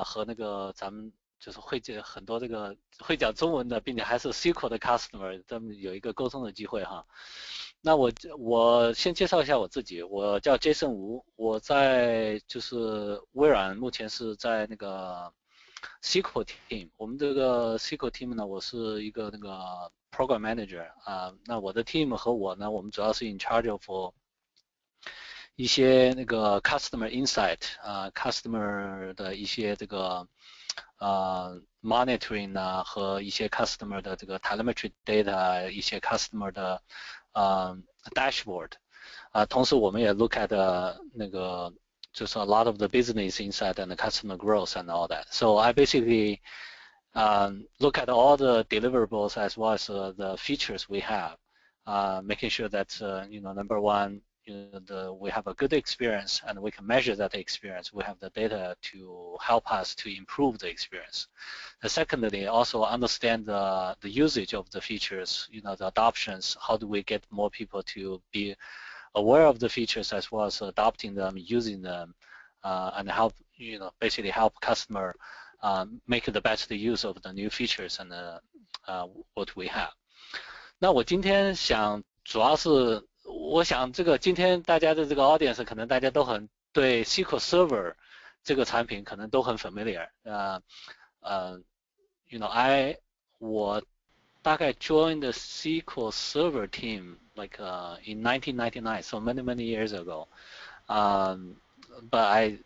和那个咱们就是很多这个会讲中文的，并且还是 SQL 的 customer， 咱们有一个沟通的机会哈。那我先介绍一下我自己，我叫 Jason 吴，我在就是微软目前是在那个 SQL team， 我们这个 SQL team 呢，我是一个那个 program manager 那我的 team 和我呢，我们主要是 in charge of 一些那个 customer insight customer 的一些这个monitoring 和一些 customer 的这个 telemetry data， 一些 customer 的dashboard， 同时我们也 look at 那个就是 a lot of the business insight and the customer growth and all that. So I basically look at all the deliverables as well as the features we have, making sure that number one, we have a good experience and we can measure that experience. We have the data to help us to improve the experience. Secondly, also understand the usage of the features, the adoptions. How do we get more people to be aware of the features as well as adopting them, using them, and help, basically help customer make the best use of the new features and what we have. 那我今天主要是我想这个今天大家的这个 audience 可能大家都很对 SQL Server 这个产品可能都很 familiar。我大概 joined the SQL Server team like in 1999, so many years ago. But I,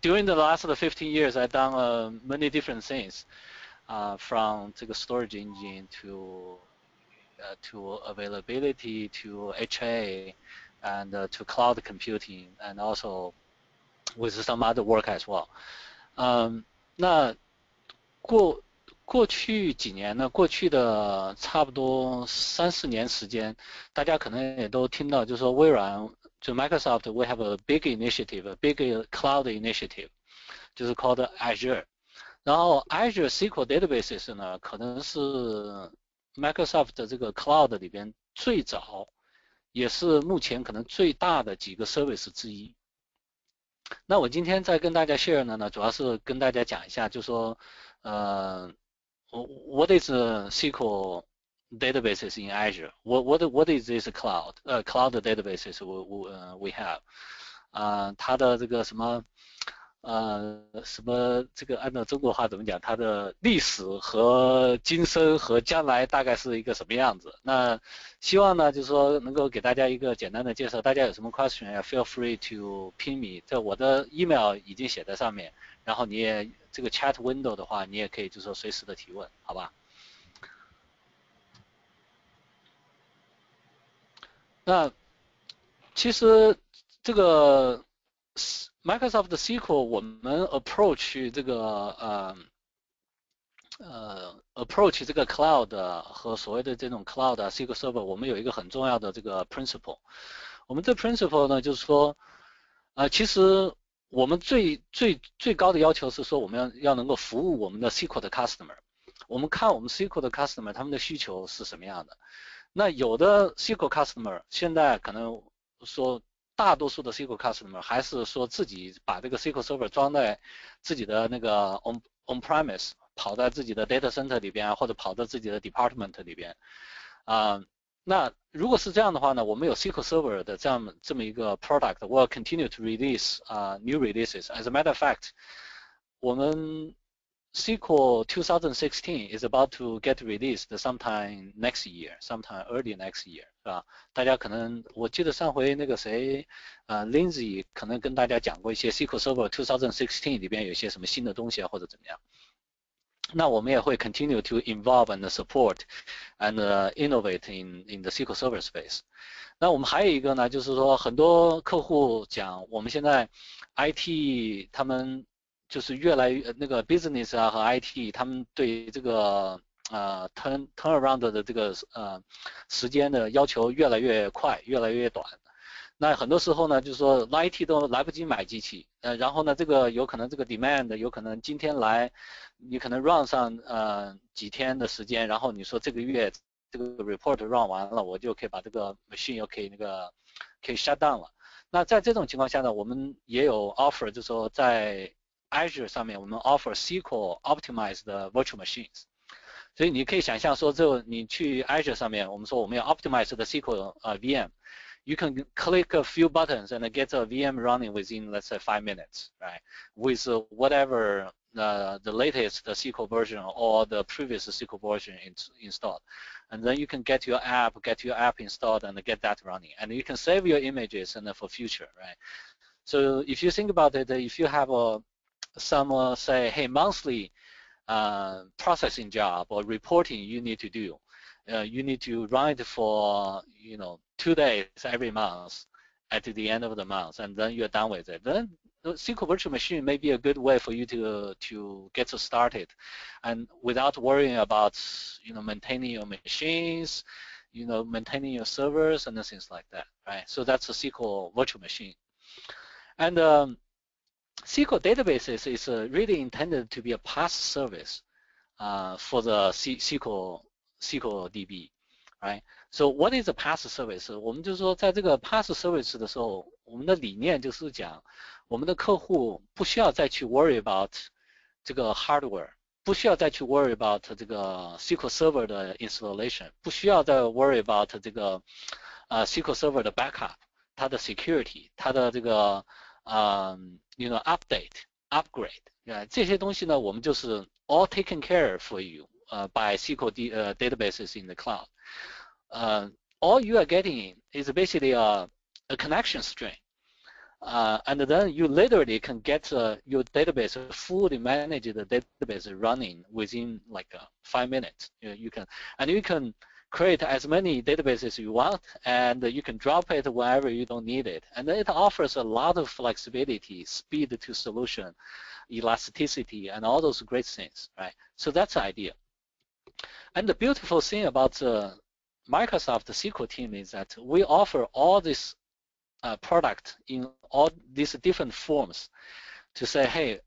during the last 15 years, I've done many different things, from the storage engine to availability to HA and to cloud computing, and also with some other work as well. 那过去几年呢？过去的差不多3-4年时间，大家可能也都听到，就是说微软就 Microsoft we have a big initiative, a big cloud initiative, 就是 called Azure. 然后 Azure SQL Databases 呢，可能是 Microsoft 的这个 Cloud 里边最早，也是目前可能最大的几个 service 之一。那我今天在跟大家 share 的呢，主要是跟大家讲一下，就说what is SQL databases in Azure? What is this cloud databases we have? 它的这个什么这个按照中国话怎么讲？它的历史和今生和将来大概是一个什么样子？那希望呢，就是说能够给大家一个简单的介绍。大家有什么 question 呀 ，feel free to ping me。这我的 email 已经写在上面，然后你也这个 chat window 的话，你也可以就是说随时的提问，好吧？那其实这个Microsoft SQL 我们 approach 这个approach 这个 cloud 和所谓的这种 cloud SQL Server， 我们有一个很重要的这个 principle。我们这 principle 呢，就是说其实我们最高的要求是说，我们要能够服务我们的 SQL 的 customer。我们看我们 SQL 的 customer 他们的需求是什么样的。那有的 SQL customer 现在可能说大多数的 SQL customer 还是说自己把这个 SQL Server 装在自己的那个 on-premise， 跑在自己的 data center 里边，或者跑到自己的 department 里边。那如果是这样的话呢，我们有 SQL Server 的这么一个 product， we'll continue to release new releases. As a matter of fact， 我们SQL 2016 is about to get released sometime next year, sometime early next year， 是吧？大家可能我记得上回那个谁Lindsay 可能跟大家讲过一些 SQL Server 2016里边有一些什么新的东西或者怎么样。那我们也会 continue to involve and support and innovate in the SQL Server space。那我们还有一个呢，就是说很多客户讲我们现在 IT 他们就是越来越那个 business 和 IT 他们对这个turn around 的这个时间的要求越来越快，越来越短。那很多时候呢，就是说 IT 都来不及买机器，然后呢，这个有可能这个 demand 有可能今天来，你可能 run 上几天的时间，然后你说这个月这个 report run 完了，我就可以把这个 machine 可以 shut down 了。那在这种情况下呢，我们也有 offer，就是说在 Azure 上面，我们 offer SQL optimized 的 virtual machines。所以你可以想象说，你去 Azure 上面，我们说我们要 optimize 的 SQL VM。You can click a few buttons and get a VM running within, let's say, 5 minutes, right? With whatever the latest SQL version or the previous SQL version installed. And then you can get your app installed and get that running. And you can save your images and for future, right? So if you think about it, if you have some, say, hey, monthly processing job or reporting you need to do, you need to run it for 2 days every month at the end of the month, and then you're done with it. Then the SQL virtual machine may be a good way for you to get started, and without worrying about maintaining your machines, maintaining your servers and things like that, right? So that's a SQL virtual machine. And SQL databases is really intended to be a PaaS service for the SQL DB, right? So what is a PaaS service? 我们就是说，在这个 PaaS service 的时候，我们的理念就是讲，我们的客户不需要再去 worry about 这个 hardware， 不需要再去 worry about 这个 SQL Server 的 installation， 不需要再 worry about 这个SQL Server 的 backup， 它的 security， 它的这个update upgrade， 这些东西呢，我们就是 all taken care for you by SQL databases in the cloud. All you are getting is basically a connection string, and then you literally can get your database, fully managed database running within like 5 minutes. You can create as many databases you want, and you can drop it wherever you don't need it. And it offers a lot of flexibility, speed to solution, elasticity, and all those great things, right? So that's the idea. And the beautiful thing about Microsoft SQL team is that we offer all this product in all these different forms to say, hey,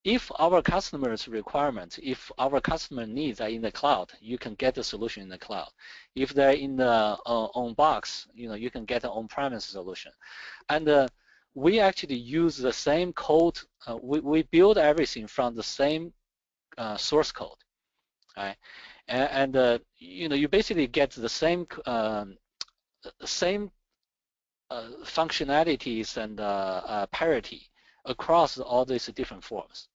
if our customers' requirements, if our customer needs are in the cloud, you can get the solution in the cloud. If they're in the on-box, you can get an on-premise solution. And we actually use the same code. We build everything from the same source code, right? And you basically get the same functionalities and parity across all these different forms.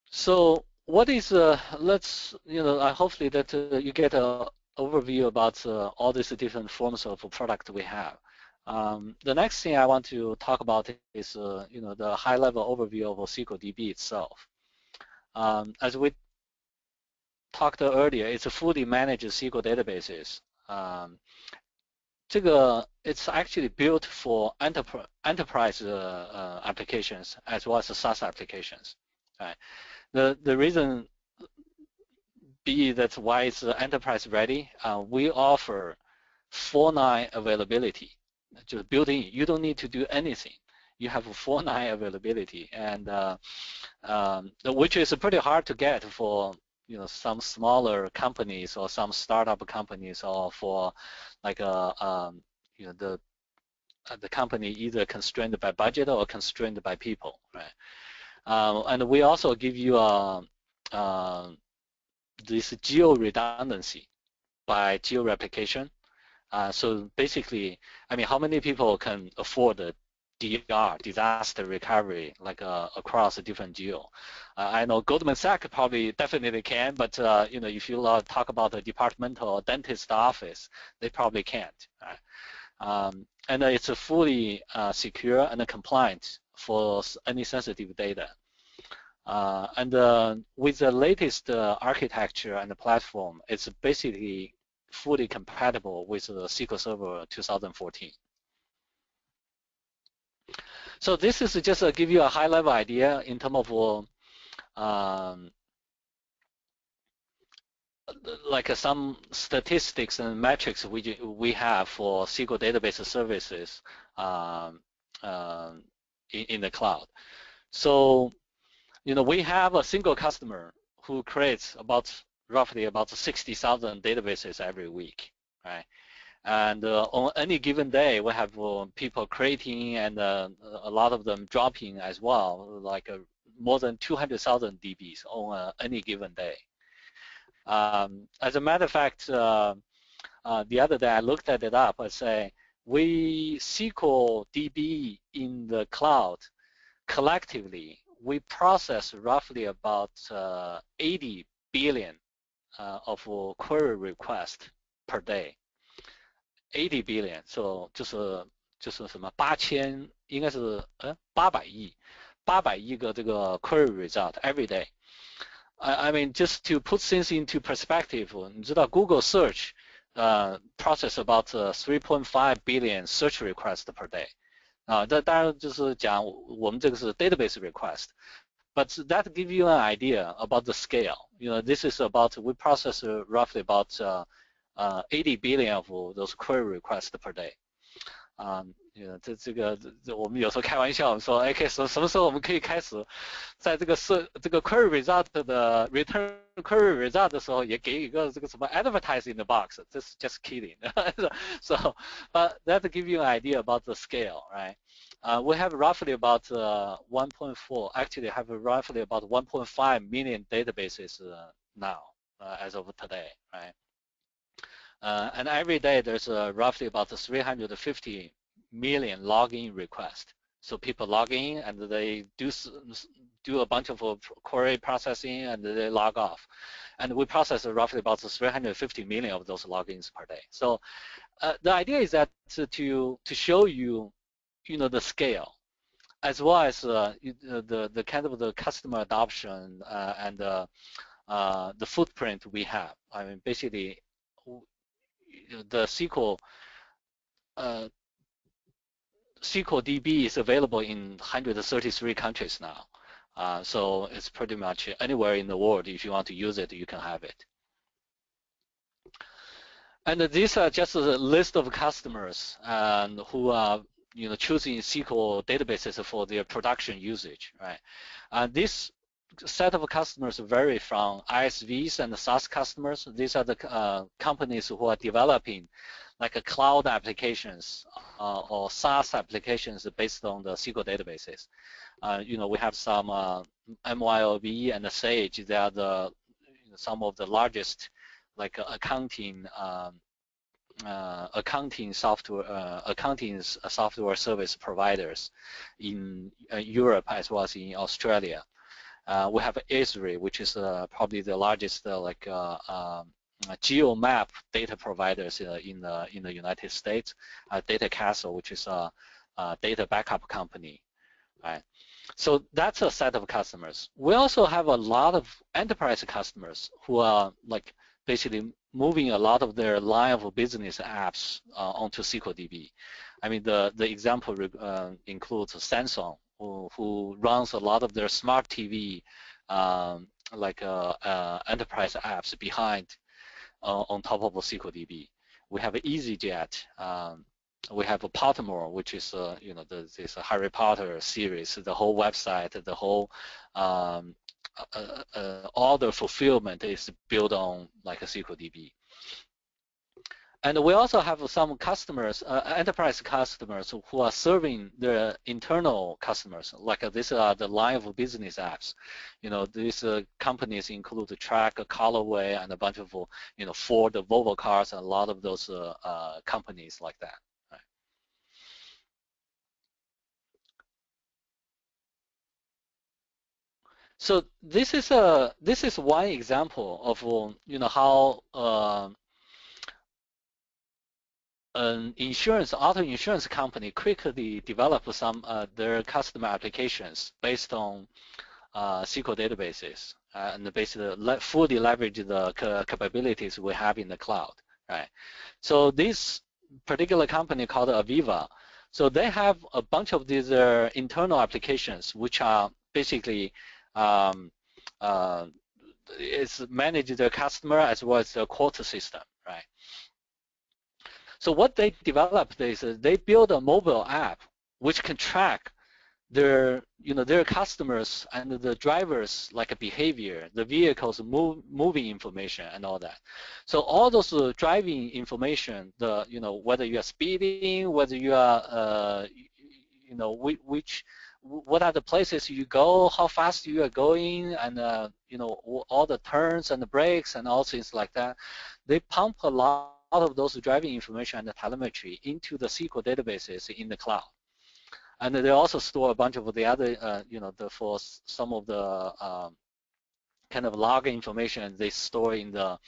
So what is let's hopefully that you get an overview about all these different forms of product we have. The next thing I want to talk about is the high-level overview of SQL DB itself. As we talked earlier, it's a fully managed SQL databases. It's actually built for enterprise applications as well as SaaS applications. Right? The reason be that's why it's enterprise ready. We offer 4.9 availability, just built in. You don't need to do anything. You have 4.9 availability, and which is pretty hard to get for some smaller companies or some startup companies, or for like the company either constrained by budget or constrained by people, right? And we also give you this geo redundancy by geo replication. So basically, I mean, how many people can afford the DR, disaster recovery, like across a different geo? I know Goldman Sachs probably definitely can, but if you talk about the departmental or dentist office, they probably can't. Right? And it's fully secure and compliant for any sensitive data. And with the latest architecture and the platform, it's basically fully compatible with the SQL Server 2014. So this is just to give you a high-level idea in terms of like some statistics and metrics we have for SQL database services in the cloud. So we have a single customer who creates roughly about 60,000 databases every week, right? And on any given day, we have people creating and a lot of them dropping as well, like more than 200,000 DBs on any given day. As a matter of fact, the other day I looked at it up. I say we SQL DB in the cloud collectively, we process roughly about 80 billion of query requests per day. 80 billion， so 就是什么8000，应该是800亿个这个 query result every day。I mean, just to put things into perspective, 你知道 Google search process about 3.5 billion search requests per day。这当然就是讲我们这个是 database request。But that gives you an idea about the scale. You know, this is about, we process roughly about 80 billion of those query requests per day. 这个我们有时候开玩笑，我们说，哎，什么时候我们可以开始在这个query result 的 return query result 的时候，也给一个这个什么 advertise in the box? This is just kidding. So, but that give you an idea about the scale, right? We have roughly about 1.4, actually have roughly about 1.5 million databases now, as of today, right? And every day there's roughly about 350 million login requests. So people log in and they do a bunch of query processing and they log off. And we process roughly about 350 million of those logins per day. So the idea is that to show you, the scale, as well as the kind of the customer adoption and the footprint we have. I mean, basically, the SQL DB is available in 133 countries now. So it's pretty much anywhere in the world. If you want to use it, you can have it. And these are just a list of customers who are choosing SQL databases for their production usage, right? This set of customers vary from ISVs and SaaS customers. These are the companies who are developing like cloud applications or SaaS applications based on the SQL databases. We have some MYOB and Sage. They are some of the largest like accounting software service providers in Europe as well as in Australia. We have Azure, which is probably the largest GeoMap data providers in the United States. Data Castle, which is a data backup company, right? So that's a set of customers. We also have a lot of enterprise customers who are like basically moving a lot of their line of business apps onto SQL DB. I mean, the example includes Samsung, who runs a lot of their smart TV enterprise apps behind on top of SQL DB. We have EasyJet. We have a Pottermore, which is this Harry Potter series. The whole website, the whole order fulfillment is built on like a SQL DB. And we also have some customers, enterprise customers, who are serving their internal customers. Like these are the line of business apps. These companies include Track, Callaway, and a bunch of Ford, Volvo cars, and a lot of those companies like that. Right? So this is one example of how an auto insurance company quickly developed some their customer applications based on SQL databases and basically fully leverage the capabilities we have in the cloud, right? So this particular company called Aviva, so they have a bunch of these internal applications which are basically manage their customer as well as the quote system, right? So what they developed is they build a mobile app which can track their customers and the drivers like behavior, the vehicles moving information and all that. So all those driving information, whether you are speeding, whether you are what are the places you go, how fast you are going, and all the turns and the brakes and all things like that. They pump a lot of those driving information and the telemetry into the SQL databases in the cloud. And they also store a bunch of the other, for some of the kind of log information they store in the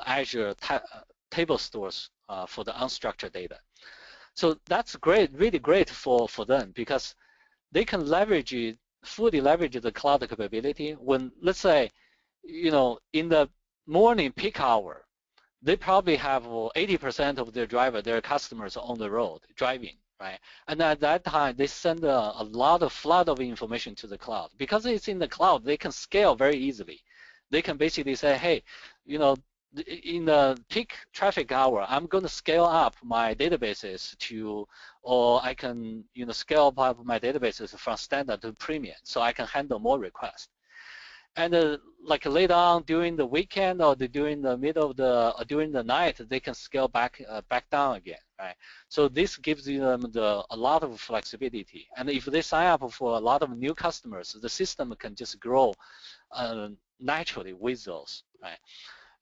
Azure table stores for the unstructured data. So that's great, really great for them, because they can fully leverage the cloud capability. When, let's say, in the morning peak hour, they probably have 80% of their customers on the road driving. Right? And at that time, they send a flood of information to the cloud. Because it's in the cloud, they can scale very easily. They can basically say, hey, in the peak traffic hour, I'm going to scale up my databases or I can, scale up my databases from standard to premium, so I can handle more requests. And like later on during the weekend or during the middle of during the night, they can scale back down again, right? So this gives them a lot of flexibility. And if they sign up for a lot of new customers, the system can just grow naturally with those, right?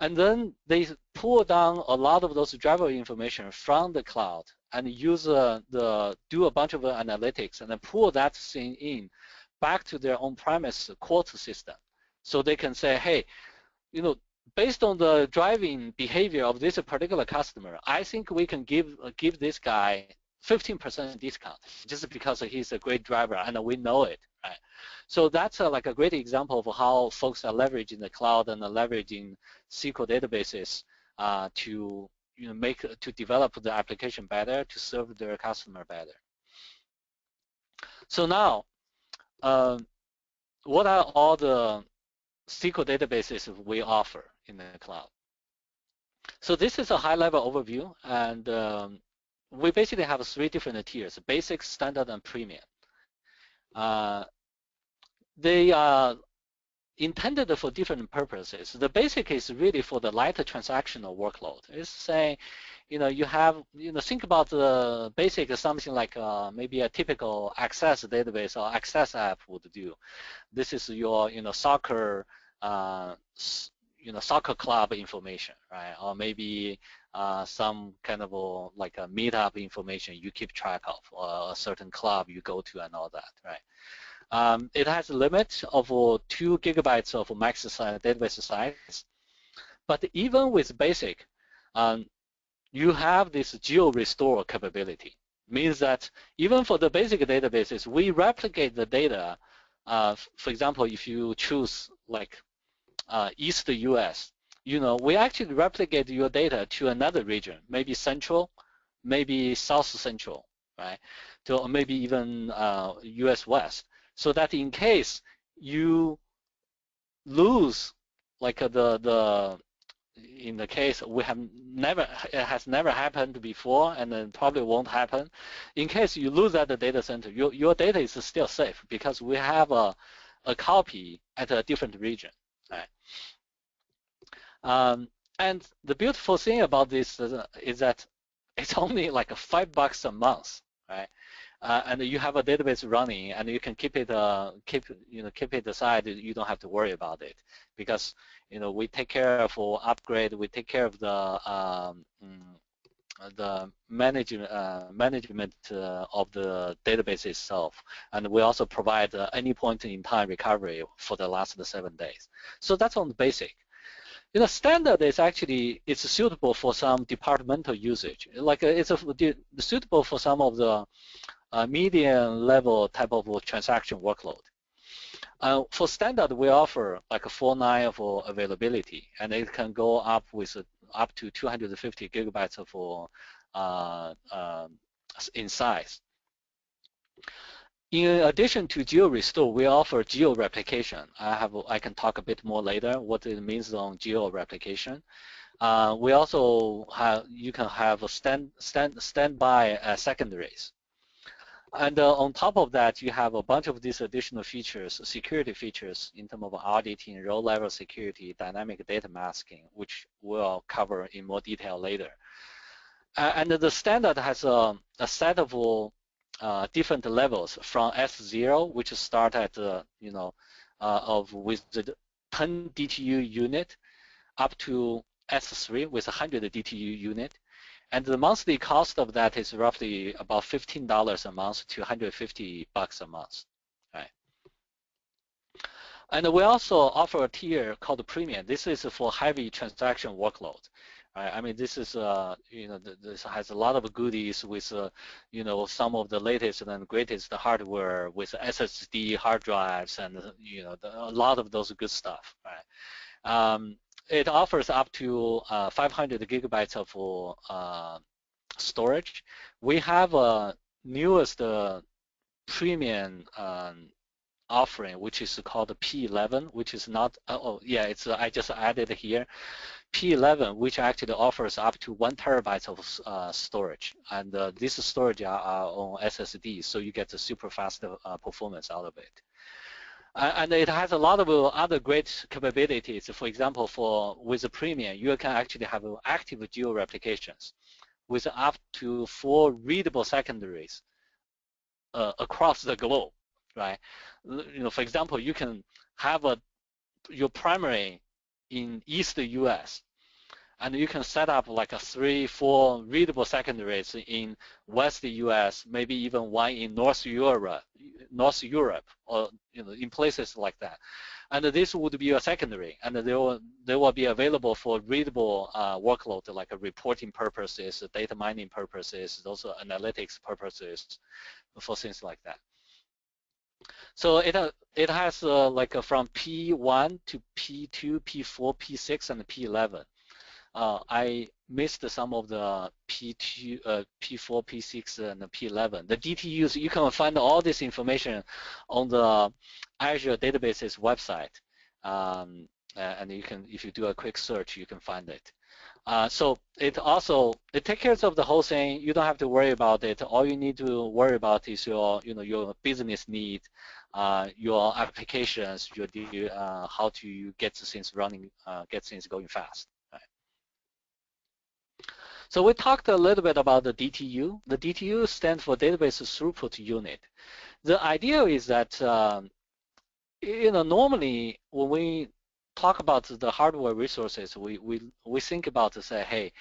And then they pull down a lot of those driver information from the cloud and use do a bunch of analytics and then pull that thing in back to their on-premise quartz system. So they can say, hey, based on the driving behavior of this particular customer, I think we can give this guy 15% discount just because he's a great driver and we know it, right? So that's like a great example of how folks are leveraging the cloud and leveraging SQL databases to develop the application better, to serve their customer better. So now, what are all the SQL databases we offer in the cloud? So this is a high-level overview, and we basically have 3 different tiers: basic, standard, and premium. They are intended for different purposes. The basic is really for the lighter transactional workload. It's saying, you have, think about the basic as something like maybe a typical Access database or Access app would do. This is your, soccer, soccer club information, right? Or maybe some kind of like a meetup information you keep track of, or a certain club you go to and all that, right? It has a limit of 2 gigabytes of max size, database size. But even with basic, you have this geo-restore capability. Means that even for the basic databases, we replicate the data. For example, if you choose like East US, we actually replicate your data to another region, maybe Central, maybe South Central, right? Or maybe even US West. So that in case you lose, like in the case it has never happened before, and then probably won't happen. In case you lose at the data center, your data is still safe because we have a copy at a different region, right? And the beautiful thing about this is that it's only like $5 a month, right? And you have a database running, and you can keep it aside. You don't have to worry about it because we take care of upgrade. We take care of the management of the database itself, and we also provide any point in time recovery for the last 7 days. So that's on the basic. Standard is actually suitable for some departmental usage. Like it's suitable for some of the medium level type of transaction workload. For standard, we offer like a 4.9 for availability, and it can go up with up to 250 gigabytes in size. In addition to geo-restore, we offer geo-replication. I can talk a bit more later what it means on geo-replication. We also you can have a standby secondaries. And on top of that, you have a bunch of these additional features, security features in terms of auditing, row-level security, dynamic data masking, which we'll cover in more detail later. And the standard has a set of different levels from S0, which start at with the 10 DTU unit, up to S3 with 100 DTU unit. And the monthly cost of that is roughly about $15 a month to $150 a month, right? And we also offer a tier called Premium. This is for heavy transaction workload, right? I mean, this is this has a lot of goodies with some of the latest and greatest hardware with SSD hard drives and a lot of those good stuff, right? It offers up to 500 gigabytes of storage. We have a newest premium offering, which is called the P11, which is not, I just added here, P11, which actually offers up to 1 terabyte of storage. And this storage are on SSD, so you get a super fast performance out of it. And it has a lot of other great capabilities. For example, with the Premium, you can actually have active geo replications with up to 4 readable secondaries across the globe, right? For example, you can have your primary in East US, and you can set up like 3, 4 readable secondaries in West US, maybe even one in North Europe, or in places like that. And this would be a secondary, and they will be available for readable workload, like reporting purposes, data mining purposes, those are analytics purposes, for things like that. So it has from P1 to P2, P4, P6, and P11. I missed some of the P2, P4, P6, and P11. The DTUs, you can find all this information on the Azure Databases website. And you can, if you do a quick search, you can find it. So it takes care of the whole thing. You don't have to worry about it. All you need to worry about is your business need, your applications, how to get things running, get things going fast. So we talked a little bit about the DTU. The DTU stands for Database Throughput Unit. The idea is that, normally when we talk about the hardware resources, we think about to say, hey,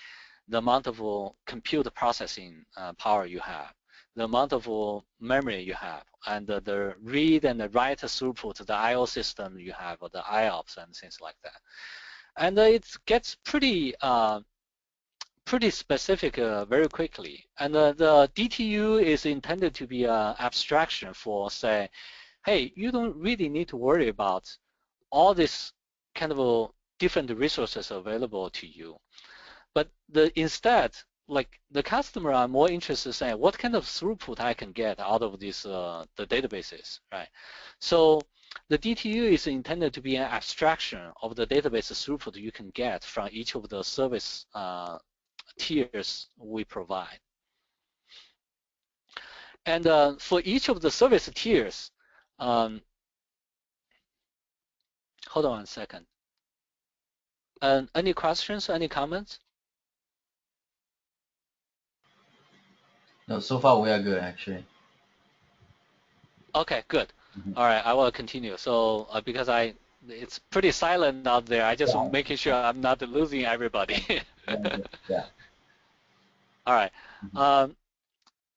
the amount of compute processing power you have, the amount of memory you have, and the read and the write throughput, the I/O system you have, or the IOPS and things like that. And it gets pretty specific very quickly. And the DTU is intended to be an abstraction for, say, hey, you don't really need to worry about all this kind of different resources available to you. But instead, like the customer are more interested in saying, what kind of throughput I can get out of this the databases, right? So the DTU is intended to be an abstraction of the database throughput you can get from each of the service tiers we provide. And for each of the service tiers, hold on one second. Any questions, any comments? No, so far we are good, actually. Okay, good. All right, I will continue. So because it's pretty silent out there, I just making sure I'm not losing everybody. Yeah. All right.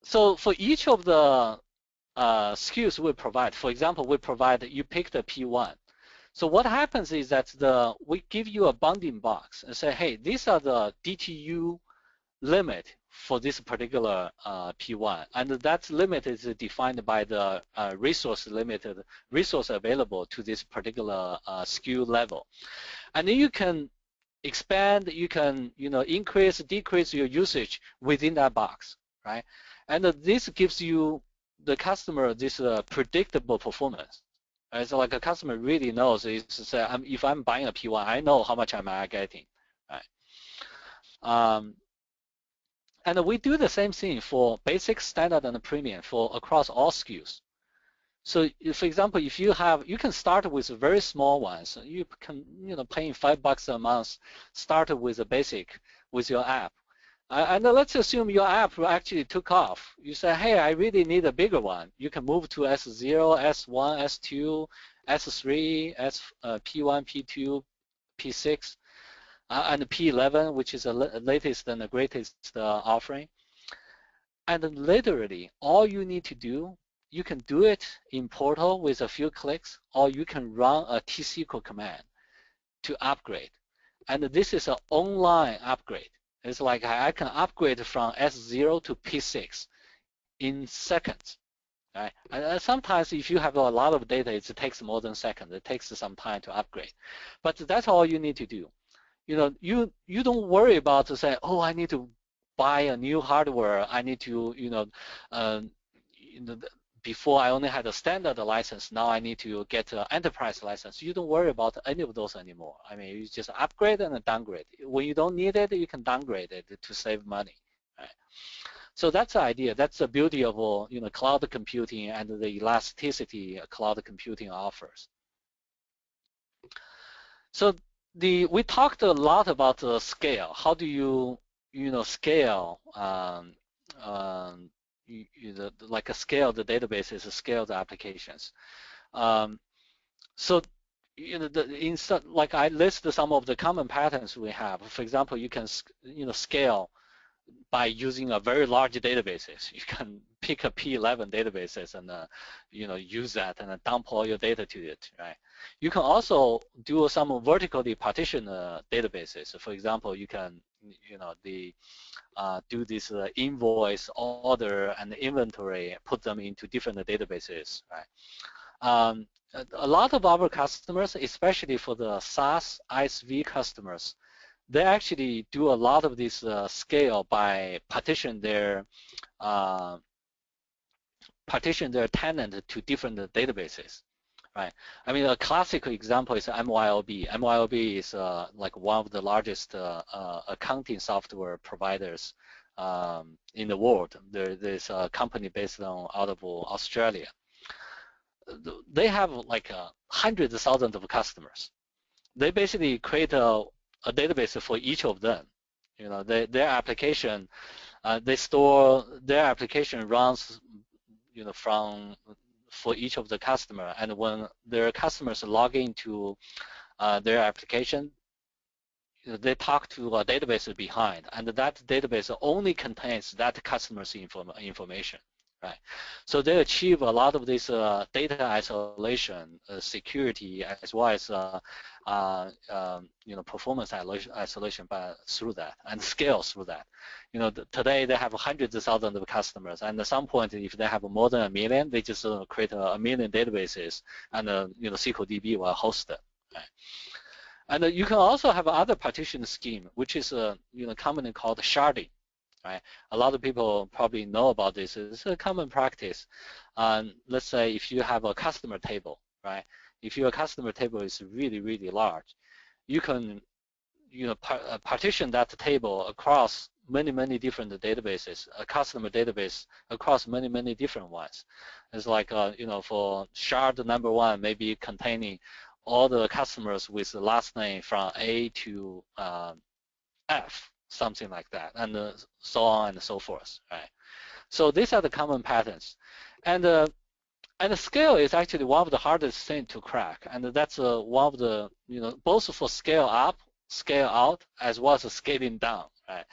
So for each of the SKUs we provide, for example, you pick the P1. So what happens is that we give you a bounding box and say, hey, these are the DTU limit for this particular P1, and that limit is defined by the resource available to this particular SKU level. And then you can expand, you can increase, decrease your usage within that box, right? And this gives you the customer this predictable performance. Right? So like a customer really knows is to say, if I'm buying a P1, I know how much am I getting, right? And we do the same thing for basic, standard, and premium for across all SKUs. So, for example, if you can start with very small ones. You can, paying $5 a month, start with a basic with your app. And let's assume your app actually took off. You say, hey, I really need a bigger one. You can move to S0, S1, S2, S3, P1, P2, P6, and P11, which is the latest and the greatest offering. And literally, all you need to do, you can do it in Portal with a few clicks, or you can run a T-SQL command to upgrade. And this is an online upgrade. It's like I can upgrade from S0 to P6 in seconds. Right? And sometimes if you have a lot of data, it takes more than seconds. It takes some time to upgrade. But that's all you need to do. You don't worry about to say, oh, I need to buy a new hardware. I need to, before I only had a standard license. Now I need to get an enterprise license. You don't worry about any of those anymore. I mean, you just upgrade and downgrade. When you don't need it, you can downgrade it to save money. Right? So that's the idea. That's the beauty of cloud computing and the elasticity cloud computing offers. So we talked a lot about the scale. How do you scale like a scale the databases, scale the applications. So like I list some of the common patterns we have. For example, you can scale by using a very large databases. You can pick a P11 databases and use that and dump all your data to it, right? You can also do some vertically partitioned databases. For example, you can do this invoice, order, and inventory, put them into different databases, right? A lot of our customers, especially for the SaaS ISV customers, they actually do a lot of this scale by partition their tenant to different databases, right? I mean, a classic example is MYOB. MYOB is like one of the largest accounting software providers in the world. There's a company based out of Australia. They have like hundreds of thousands of customers. They basically create a database for each of them. Their application, they store their application runs, for each of the customer, and when their customers log into their application, they talk to a database behind, and that database only contains that customer's information, right? So they achieve a lot of this data isolation, security, as well as performance isolation through that, and scale through that. Today they have hundreds of thousands of customers, and at some point, if they have more than 1 million, they just create 1 million databases, and SQL DB will host them. Right? And you can also have other partition scheme, which is commonly called sharding. Right? A lot of people probably know about this. It's a common practice. Let's say if you have a customer table, right? If your customer table is really, really large, you can partition that table across many, many different databases, a customer database across many, many different ones. It's like, for shard number 1, maybe containing all the customers with the last name from A to F, something like that, and so on and so forth, right? So these are the common patterns. And the scale is actually one of the hardest things to crack, and that's one of the, both for scale up, scale out, as well as scaling down, right?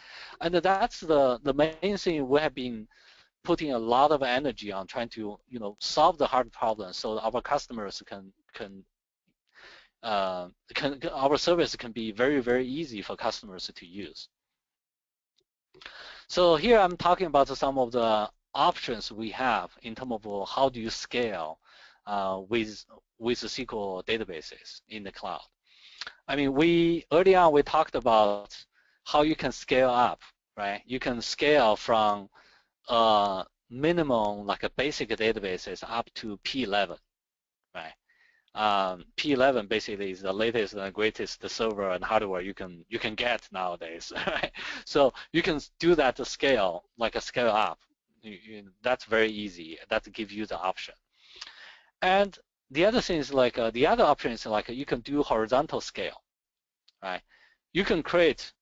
And that's the main thing we have been putting a lot of energy on, trying to, solve the hard problems so our customers our service can be very, very easy for customers to use. So here I'm talking about some of the options we have in terms of how do you scale with the SQL databases in the cloud. I mean, early on we talked about how you can scale up, right? You can scale from minimum like a basic databases up to P11, right? P11 basically is the latest and greatest server and hardware you can get nowadays, right? So you can do that to scale, like a scale up. That's very easy. That gives you the option. And the other thing is like the other option is like you can do horizontal scale, right? You can create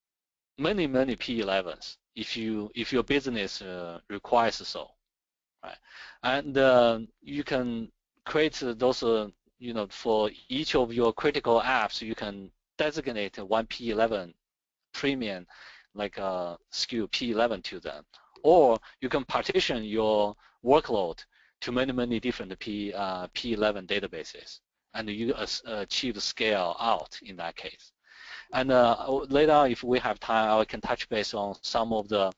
many P11s if your business requires so, right? And you can create those, for each of your critical apps, you can designate one P11 premium, like a SKU P11 to them, or you can partition your workload to many different P11 databases, and you achieve scale out in that case. And later on, if we have time, I can touch base on some of the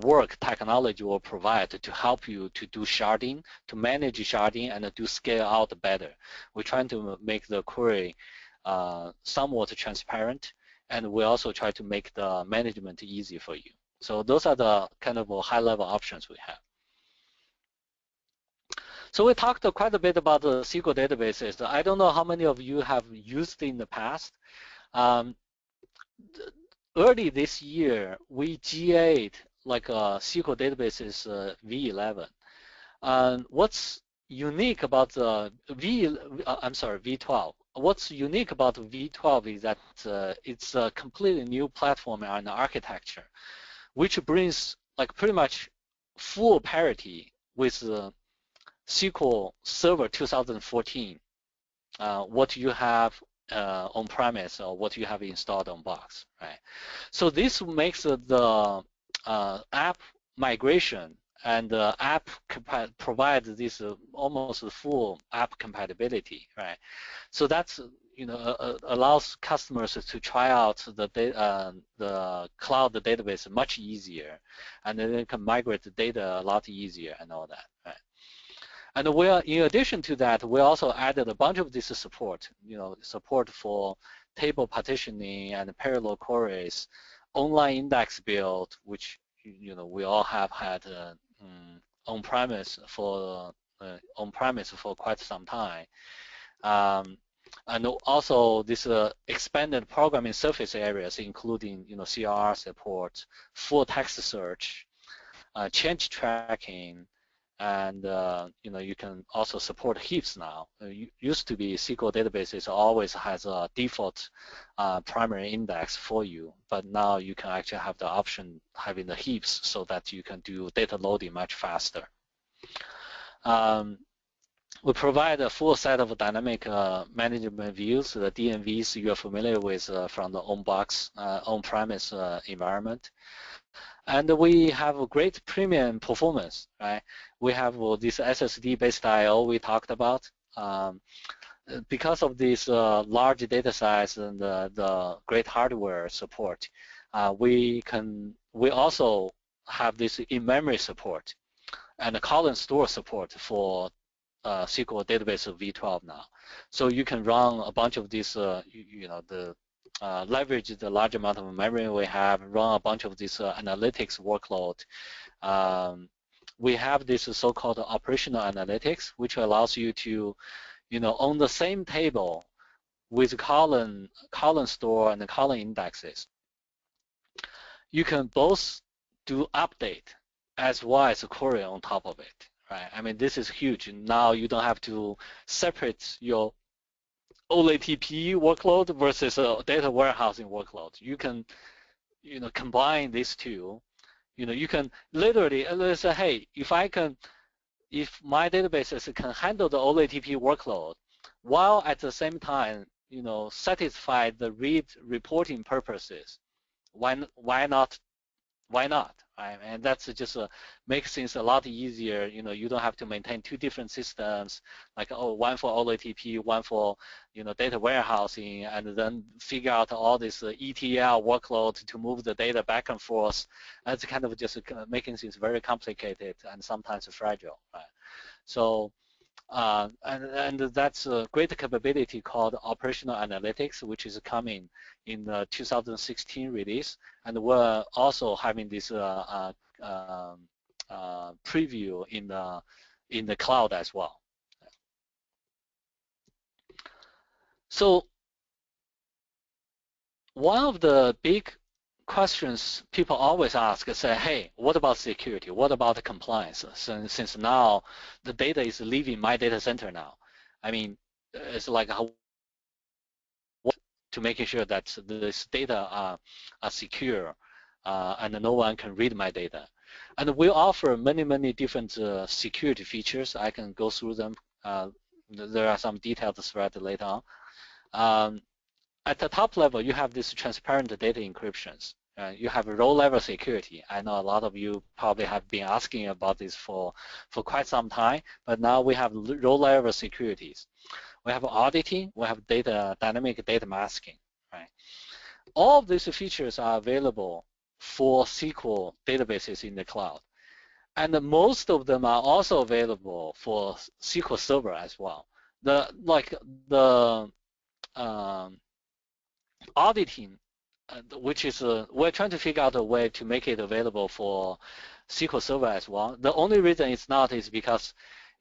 work technology will provide to help you to do sharding, to manage sharding, and to scale out better. We're trying to make the query somewhat transparent, and we also try to make the management easy for you. So those are the kind of high-level options we have. So we talked quite a bit about the SQL databases. I don't know how many of you have used it in the past. Early this year, we GA'd like a SQL databases V11. And what's unique about the V12? What's unique about V12 is that it's a completely new platform and architecture, which brings like pretty much full parity with SQL Server 2014, what you have on premise or what you have installed on box, right? So this makes the app migration and app provides this almost full app compatibility, right? So that's allows customers to try out the cloud database much easier, and then they can migrate the data a lot easier and all that, right? And in addition to that, we also added a bunch of this support, support for table partitioning and parallel queries, online index build, which we all have had on premise for quite some time, and also this expanded programming surface areas, including CRR support, full text search, change tracking. And you can also support heaps now. Used to be SQL databases always has a default primary index for you, but now you can actually have the option having the heaps so that you can do data loading much faster. We provide a full set of dynamic management views, the DMVs you're familiar with from the on-premise environment. And we have a great premium performance, right? We have this SSD-based I/O we talked about. Because of this large data size and the great hardware support, we also have this in-memory support and a column store support for SQL database of V12 now. So you can run a bunch of these, leverage the large amount of memory we have, run a bunch of this analytics workload. We have this so-called operational analytics, which allows you to, on the same table with column store and the column indexes, you can both do update as well as a query on top of it, right? I mean, this is huge. Now you don't have to separate your OLTP workload versus a data warehousing workload. You can, combine these two. You can literally let's say, hey, if my databases can handle the OLTP workload, while at the same time, satisfy the read reporting purposes, why not? Why not? Right? And that's just makes things a lot easier. You don't have to maintain two different systems, like one for OLTP, one for data warehousing, and then figure out all this ETL workload to move the data back and forth. That's kind of just making things very complicated and sometimes fragile. Right? So. And that's a great capability called operational analytics, which is coming in the 2016 release. And we're also having this preview in the cloud as well. So one of the big questions people always ask is, hey, what about security? What about the compliance? Since now the data is leaving my data center now. I mean, it's like how to making sure that this data are secure and no one can read my data. And we offer many different security features. I can go through them. There are some detailed thread later on. At the top level, you have this transparent data encryptions. You have row-level security. I know a lot of you probably have been asking about this for quite some time, but now we have row-level securities. We have auditing, we have dynamic data masking, right? All of these features are available for SQL databases in the cloud. And most of them are also available for SQL Server as well. Auditing, which is we're trying to figure out a way to make it available for SQL Server as well. The only reason it's not is because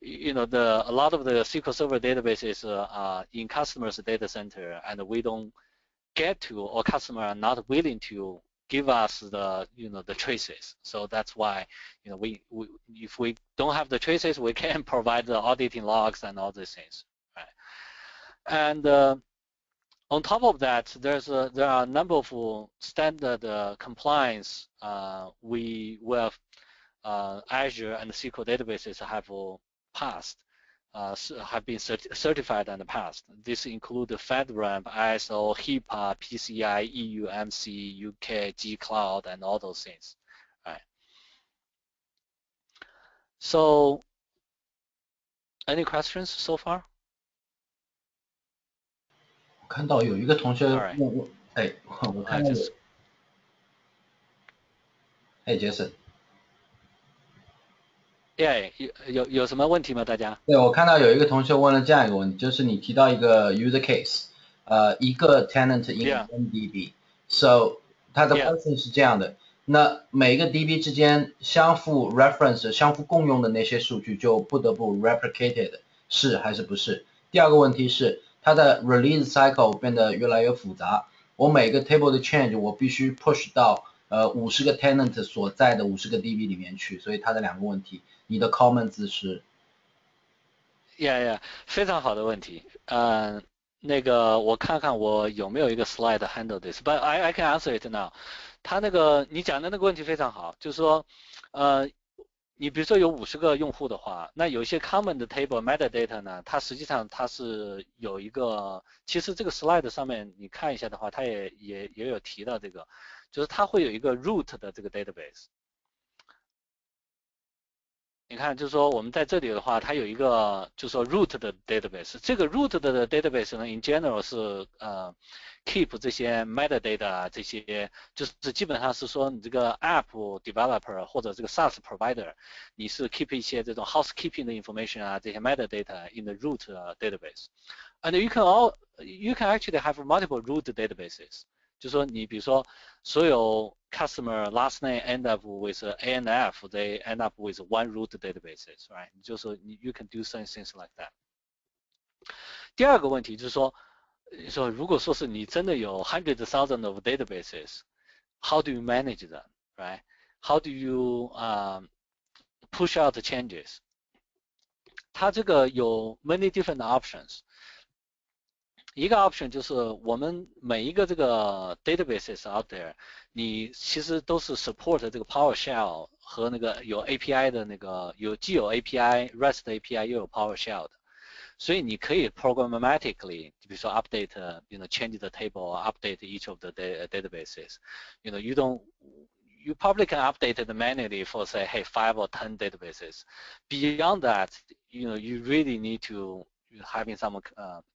a lot of the SQL Server databases are in customers' data center, and we don't get to, or customers are not willing to give us the the traces. So that's why we if we don't have the traces, we can provide the auditing logs and all these things, right? And on top of that, there are a number of standard compliance where Azure and SQL databases have passed, have been certified and passed. This include FedRAMP, ISO, HIPAA, PCI, EU, MC, UK, G Cloud, and all those things. Right. So, any questions so far? 我看到有一个同学问我，哎，我看到有，哎，Jason。有什么问题吗？大家？对，我看到有一个同学问了这样一个问题，就是你提到一个 user case，一个 tenant in one DB，so 它的 question 是这样的，那每个 DB 之间相互 reference、相互共用的那些数据就不得不 replicated， 是还是不是？第二个问题是它的 release cycle 变得越来越复杂，我每个 table 的 change 我必须 push 到50个 tenant 所在的50个 DB 里面去，所以它的两个问题，你的 comments 是？ 非常好的问题。那个我看看我有没有一个 slide handle this，but I can answer it now。他你讲的那个问题非常好，就是说，你比如说有50个用户的话，那有一些 common 的 table metadata 呢，它实际上它是有一个，其实这个 slide 上面你看一下的话，它也有提到这个，就是它会有一个 root 的这个 database。你看，就是说我们在这里的话，它有一个就是说 root 的 database。这个 root 的 database 呢 ，in general 是keep 这些 metadata 这些，就是基本上是说你这个 app developer 或者这个 SaaS provider， 你是 keep 一些这种 housekeeping 的 information 啊，这些 metadata in the root database。And you can actually have multiple root databases。就是说你比如说所有 customer last name end up with ANF, they end up with one root databases, right? 就是说you can do some things like that。第二个问题就是说如果说是你真的有 hundreds of thousands of databases, how do you manage them, right? How do you push out the changes? 它这个有 many different options。一个 option 就是我们每一个这个 databases out there， 你其实都是 support 这个 PowerShell 和那个有 API 的那个既有 API REST API 又有 PowerShell 的，所以你可以 programmatically， 比如说 update change the table, update each of the databases. You probably can update it manually for say 5 or 10 databases. Beyond that, you really need to having some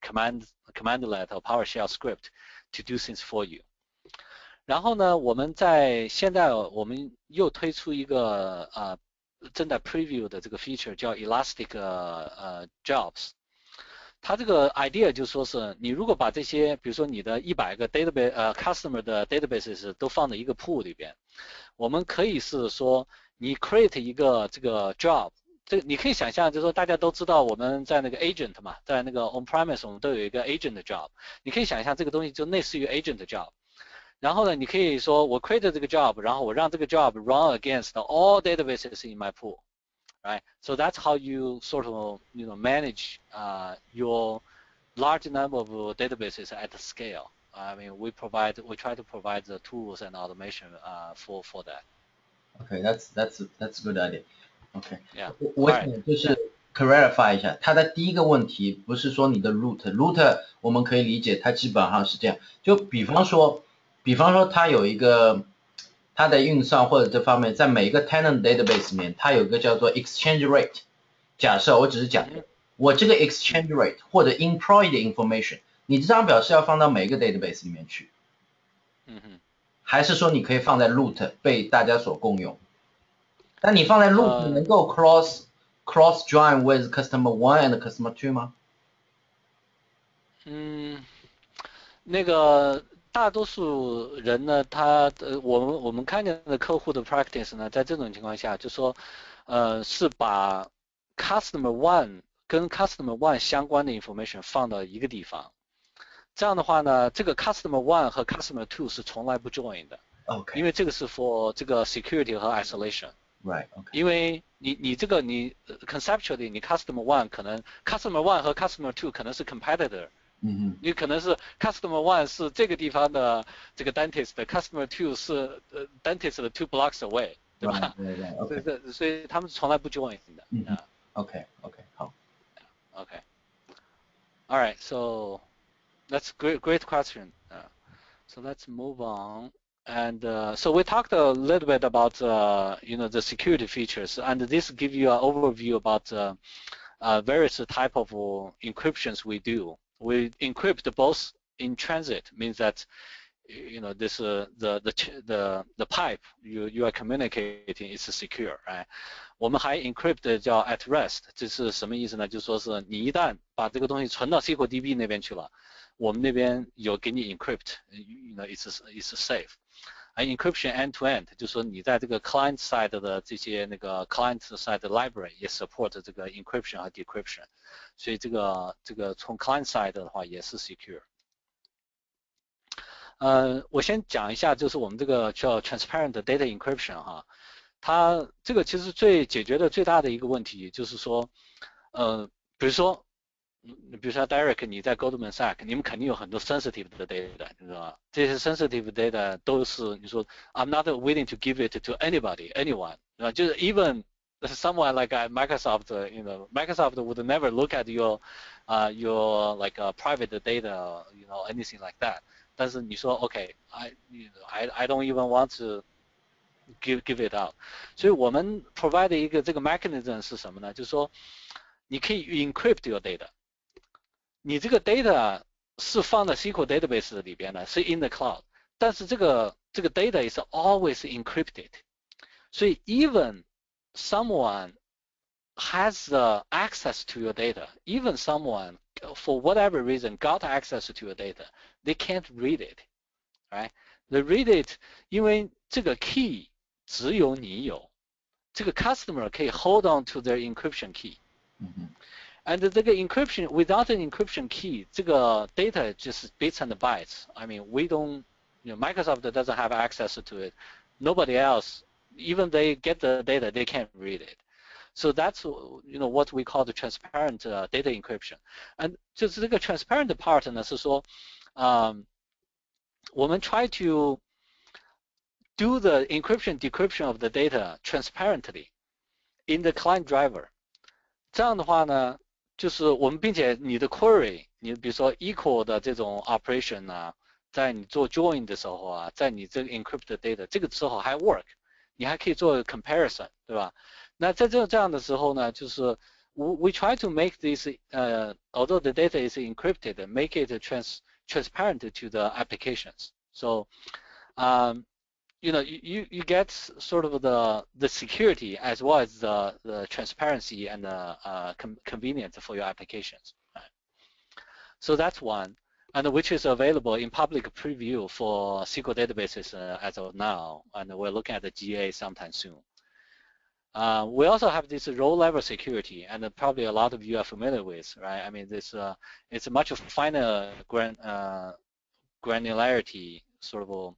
commandlet or PowerShell script to do things for you。然后呢，现在我们又推出一个正在 preview 的这个 feature 叫 Elastic Jobs。它这个 idea 就说是你如果把这些，比如说你的100个 database customer 的 databases 都放在一个 pool 里边，我们可以是说你 create 一个这个 job， 这个你可以想象，就是说大家都知道我们在那个 agent 嘛，在那个 on-premise 我们都有一个 agent 的 job， 你可以想象这个东西就类似于 agent 的 job。然后呢，你可以说我 create 这个 job， 然后我让这个 job run against all databases in my pool。Right, so that's how you sort of manage your large number of databases at scale. I mean, we try to provide the tools and automation for that. Okay, that's a good idea. Okay. Yeah. 我想就是 clarify 一下，它的第一个问题不是说你的 root 我们可以理解，它基本上是这样。就比方说它有一个它的运算或者这方面，在每一个 tenant database 里面，它有一个叫做 exchange rate。假设我只是讲，我这个 exchange rate 或者 employee 的 information， 你这张表是要放到每一个 database 里面去，还是说你可以放在 root 被大家所共用？但你放在 root 能够 cross join with customer 1 and customer 2吗？那个大多数人呢，我们看见的客户的 practice 呢，在这种情况下，就说，是把 customer 1跟 customer 1相关的 information 放到一个地方。这样的话呢，这个 customer 1和 customer 2是从来不 join 的。Okay. 因为这个是 for 这个 security 和 isolation。Right. Okay. 因为你这个conceptually 你 customer 1可能 customer 1和 customer 2可能是 competitor。你可能是 customer 1是这个地方的这个 dentist，customer 2是dentist 的 2 blocks away， 对吧？ Okay. 所以他们从来不 join 的。Okay. 好。Okay. All right. So that's great question. So let's move on. And so we talked a little bit about the security features, and this gives you an overview about various type of encryptions we do. We encrypt both in transit, means that this the pipe you are communicating is secure, right? 我们还 encrypt 叫 at rest， 这是什么意思呢？就说是你一旦把这个东西存到 SQL DB 那边去了，我们那边有给你 encrypt， it's safe。encryption end to end， 就是说你在这个 client side 的这些那个 client side library 也 support 这个 encryption 和 decryption， 所以这个从 client side 的话也是 secure。我先讲一下，就是我们这个叫 transparent data encryption 哈，它这个其实解决的最大的一个问题就是说，比如说 Derek 你在 Goldman Sachs， 你们肯定有很多 sensitive 的 data， 你知道吧？这些 sensitive data 都是你说 I'm not willing to give it to anyone， 就是 even someone like Microsoft， Microsoft would never look at your like private data， anything like that。但是你说 OK，I don't even want to give it out， 所以我们 provide 一个这个 mechanism 是什么呢？就是说你可以 encrypt your data。你这个 data 是放在 SQL database 里边的，是 in the cloud， 但是这个 data is always encrypted， 所以 even someone has access to your data, even someone for whatever reason got access to your data, they can't read it, right? They read it 因为这个 key 只有你有，这个 customer 可以 hold on to their encryption key。And 这个 encryption without an encryption key， 这个 data just bits and bytes. I mean, we don't, Microsoft doesn't have access to it. Nobody else, even they get the data, they can't read it. So that's what we call the transparent data encryption. And 就是这个 transparent part 呢是说，我们 try to do the encryption decryption of the data transparently in the client driver. 这样的话呢，就是我们并且你的 query， 你比如说 equal 的这种 operation 啊，在你做 join 的时候啊，在你这个 encrypted data 这个时候还 work， 你还可以做 comparison， 对吧？那在这样的时候呢，就是 we try to make this although the data is encrypted, make it transparent to the applications. So you get sort of the security as well as the transparency and the convenience for your applications. Right? So that's one, and which is available in public preview for SQL databases as of now, and we're looking at the GA sometime soon. We also have this row-level security, and probably a lot of you are familiar with, right? I mean, this it's a much finer granularity sort of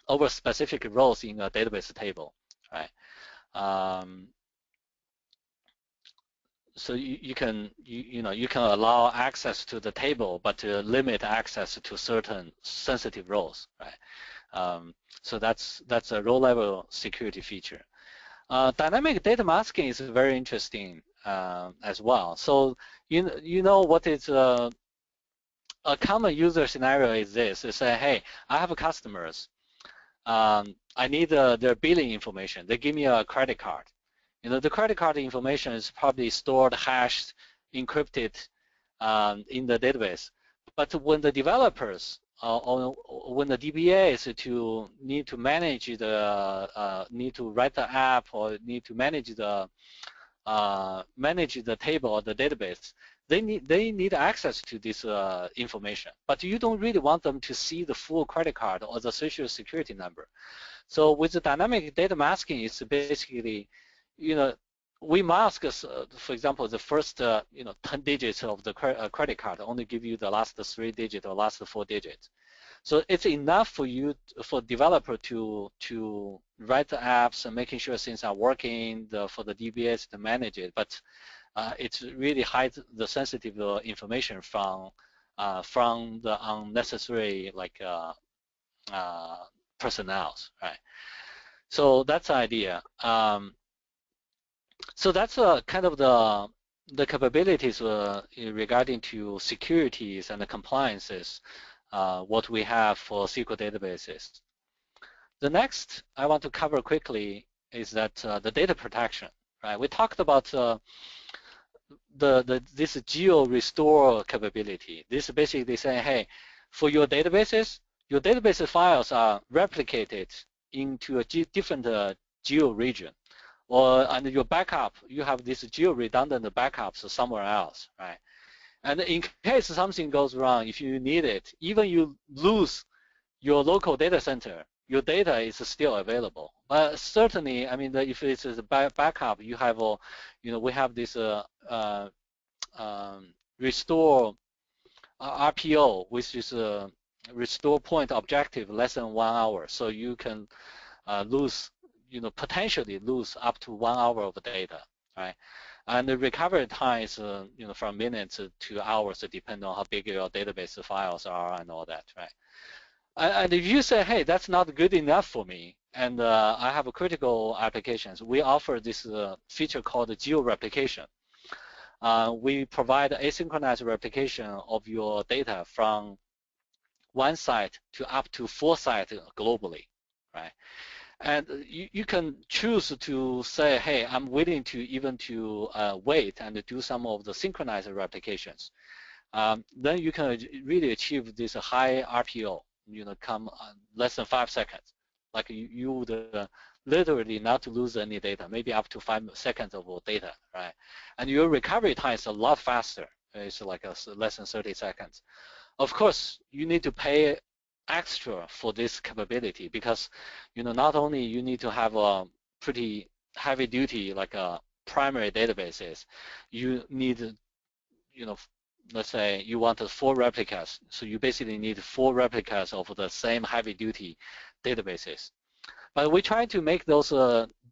over specific rows in a database table, right? So you can you can allow access to the table, but limit access to certain sensitive rows, right? So that's a row-level security feature. Dynamic data masking is very interesting as well. So you know what is a common user scenario is this: is say, hey, I have customers. I need their billing information. They give me a credit card. The credit card information is probably stored, hashed, encrypted in the database. But when the developers or when the DBAs need to manage the need to write the app or need to manage the table or the database, they need access to this information. But you don't really want them to see the full credit card or the social security number. So with the dynamic data masking, it's basically, we mask, for example, the first 10 digits of the credit card, only give you the last 3 digits or last 4 digits. So it's enough for you, for developer to write the apps and making sure things are working, for the DBAs to manage it. But it really hides the sensitive information from the unnecessary personnel, right? So that's the idea. So that's kind of the capabilities regarding to securities and the compliances, what we have for SQL databases. The next I want to cover quickly is that the data protection, right? We talked about this geo restore capability. This is basically saying, hey, for your database files are replicated into a different geo region, or under your backup, you have this geo-redundant backups somewhere else, right? And in case something goes wrong, if you need it, even you lose your local data center, your data is still available. But certainly, I mean, if it's a backup, you have, we have this restore RPO, which is a restore point objective less than 1 hour. So you can potentially lose up to 1 hour of data, right? And the recovery time is, from minutes to hours, depending on how big your database files are and all that, right? And if you say, hey, that's not good enough for me, and I have critical applications, we offer this feature called geo-replication. We provide asynchronous replication of your data from one site to up to 4 sites globally, right? And you can choose to say, hey, I'm willing to even to wait and do some of the synchronized replications. Then you can really achieve this high RPO, come less than 5 seconds. Like you would literally not lose any data, maybe up to 5 seconds of data, right? And your recovery time is a lot faster. It's like less than 30 seconds. Of course, you need to pay extra for this capability because, not only you need to have a pretty heavy duty like primary databases, you need, let's say you want 4 replicas, so you basically need 4 replicas of the same heavy duty databases. But we try to make those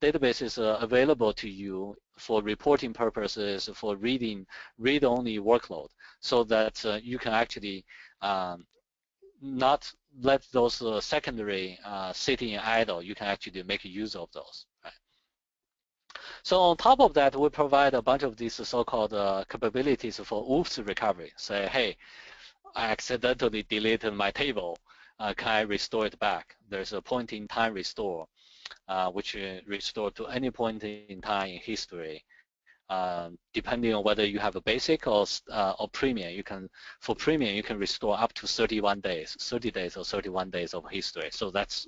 databases available to you for reporting purposes, for read-only workload, so that you can actually not let those secondary sitting idle. You can actually make use of those. Right? So on top of that, we provide a bunch of these so-called capabilities for oops recovery. Say, hey, I accidentally deleted my table. Can I restore it back? There's a point-in-time restore, which restore to any point in time in history. Depending on whether you have a basic or premium, for premium you can restore up to 31 days, 30 days or 31 days of history. So that's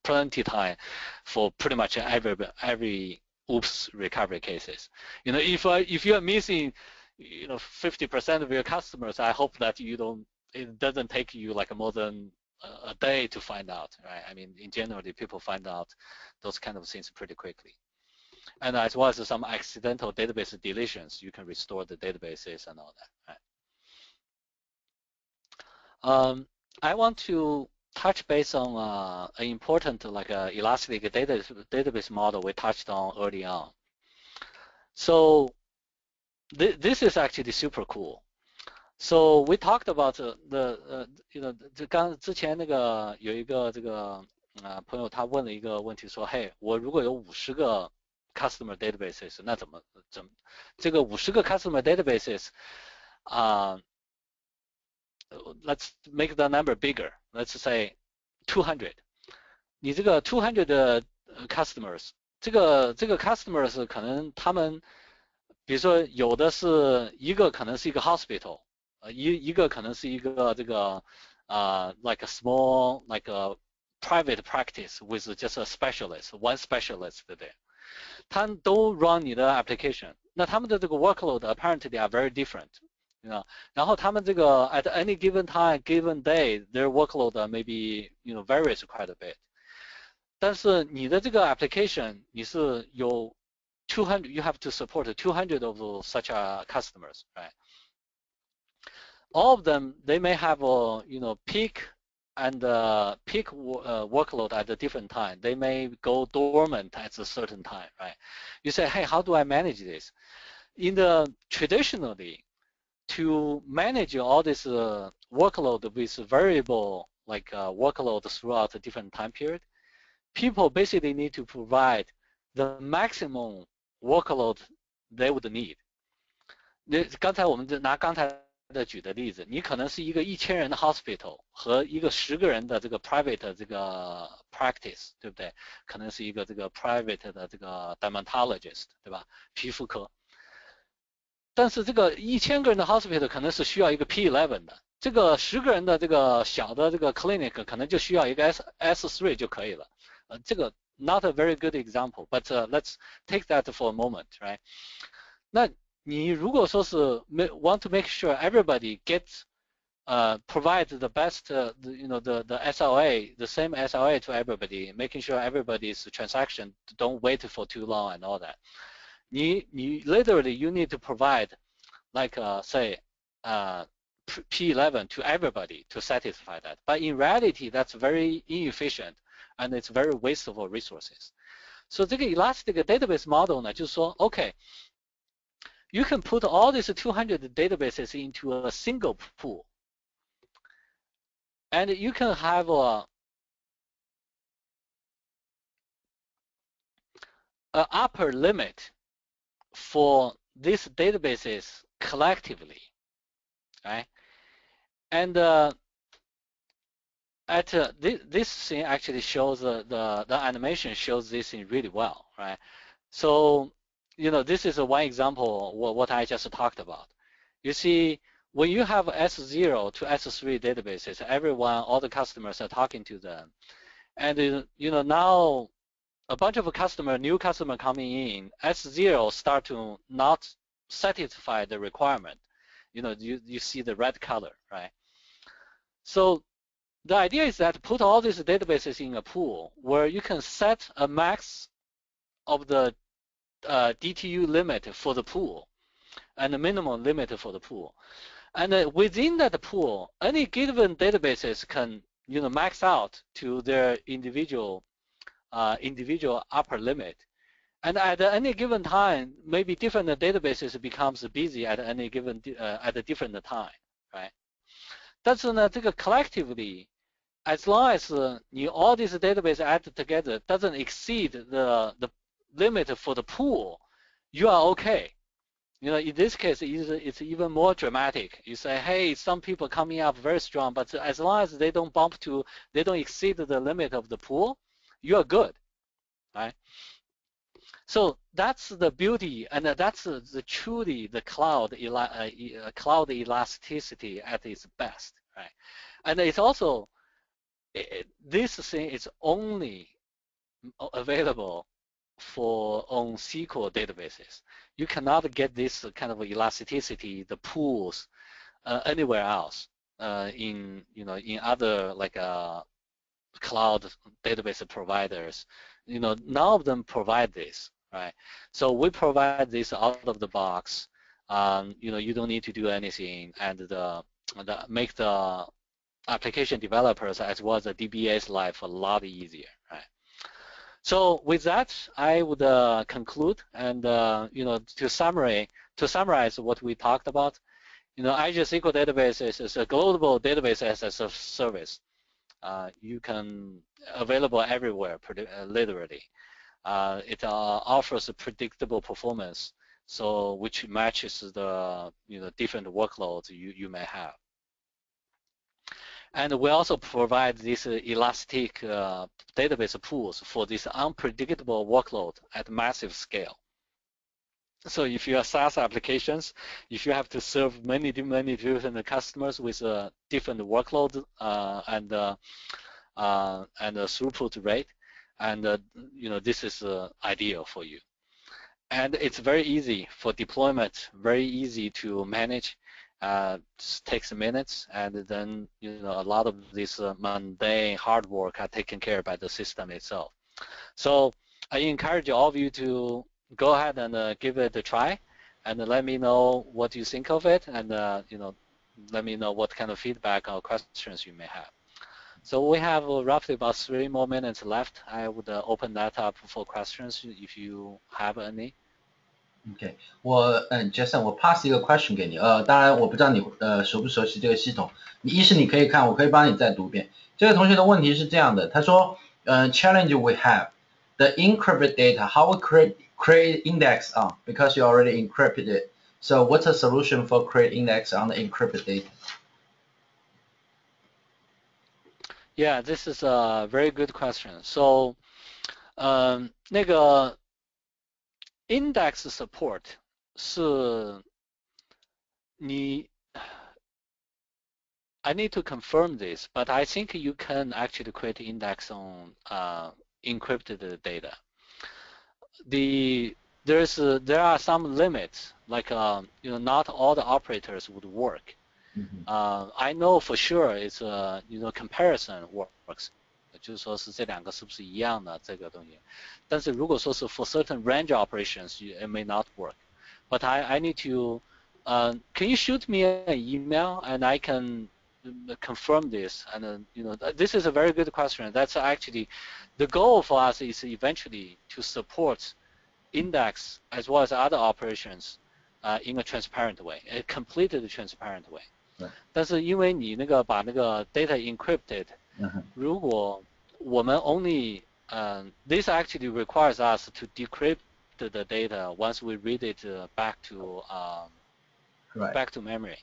plenty time for pretty much every oops recovery cases. If you are missing 50% of your customers, I hope that it doesn't take you like more than a day to find out, right? I mean, in general, people find out those kind of things pretty quickly. and as well as some accidental database deletions, you can restore the databases and all that. Right? I want to touch base on an important elastic database model we touched on early on. So this is actually super cool. So we talked about之前那个有一个这个朋友他问了一个问题说，嘿，我如果有50个 customer databases， 那怎么这个50个 customer databases let's make the number bigger. Let's say 200. 你这个200的customers， 这个 customers 可能他们，比如说有的是一个可能是一个 hospital， 一个可能是一个这个like a small like a private practice with just a specialist, one specialist there. 他们都 run 你的 application， 那他们的这个 workload apparently are very different。然后他们这个 at any given time, given day, their workload maybe varies quite a bit. 但是你的这个 application 你是有200, you have to support 200 of such customers, right? All of them, they may have peak and peak workload at a different time. They may go dormant at a certain time, right? You say, hey, how do I manage this? Traditionally, to manage all this workload with variable workload throughout a different time period, people basically need to provide the maximum workload they would need. 刚才我们拿刚才的举的例子，你可能是一个1000人的 hospital 和一个10个人的这个 private 这个 practice， 对不对？可能是一个这个 private 的这个 dermatologist， 对吧？皮肤科。但是这个1000个人的 hospital 可能是需要一个 P11 的，这个10个人的这个小的这个 clinic 可能就需要一个 S3 就可以了。这个 not a very good example, but let's take that for a moment, right? 那你如果说是 want to make sure everybody gets provide the best the SLA, the same SLA to everybody, making sure everybody's transaction don't wait for too long and all that. Literally you need to provide like say P11 to everybody to satisfy that. But in reality, that's very inefficient and it's very wasteful resources. So 这个 elastic database model 呢，就是说 OK, you can put all these 200 databases into a single pool, and you can have a upper limit for these databases collectively, right? And this thing actually shows the animation shows this thing really well, right? So this is one example what I just talked about. You see, when you have S0 to S3 databases, all the customers are talking to them, and now a bunch of new customer coming in, S0 start to not satisfy the requirement. You see the red color, right? So the idea is that put all these databases in a pool where you can set a max of the DTU limit for the pool and a minimum limit for the pool. And within that pool, any given databases can max out to their individual upper limit. And at any given time, maybe different databases becomes busy at any given at a different time, right? 但是呢，这个 collectively, as long as all these databases added together doesn't exceed the limit for the pool, you are okay. In this case, it's even more dramatic. You say, hey, some people coming up very strong, but as long as they don't exceed the limit of the pool, you are good, right? So that's the beauty, and that's truly the cloud elasticity at its best, right? And it's also, this thing is only available on SQL databases. You cannot get this kind of elasticity, the pools, anywhere else in other like cloud database providers. None of them provide this. right? So we provide this out of the box. You don't need to do anything, and make the application developers as well as the DBA's life a lot easier, right? So with that, I would conclude, and to summarize what we talked about. Azure SQL Database is a global database as a service. You can available everywhere, literally. It offers a predictable performance, so which matches the different workloads you may have. And we also provide these elastic database pools for this unpredictable workload at massive scale. So if you are SaaS applications, if you have to serve many different customers with different workload and a throughput rate, and this is ideal for you. And it's very easy for deployment, very easy to manage. Takes minutes, and then a lot of this mundane hard work are taken care of by the system itself. So I encourage all of you to go ahead and give it a try, and let me know what you think of it, and let me know what kind of feedback or questions you may have. So we have roughly about 3 more minutes left. I would open that up for questions if you have any. OK， Jason， 我 pass 一个 question 给你，当然我不知道你熟不熟悉这个系统，你可以看，我可以帮你再读一遍。这个同学的问题是这样的，他说，challenge we have the encrypted data, how we create index on because you already encrypted it. So what's a solution for create index on the encrypted data? Yeah, this is a very good question. So, 那个 index support 是I need to confirm this, but I think you can actually create index on encrypted data. There are some limits, like not all the operators would work. I know for sure it's comparison works. 就是说是这两个是不是一样的这个东西，但是如果说是 for certain range operations, it may not work. But I need to, can you shoot me an email and I can confirm this? And this is a very good question. That's actually the goal for us is eventually to support index as well as other operations in a transparent way, a completely transparent way. 但是因为你把那个 data encrypted， 如果我们 only this actually requires us to decrypt the data once we read it back to memory.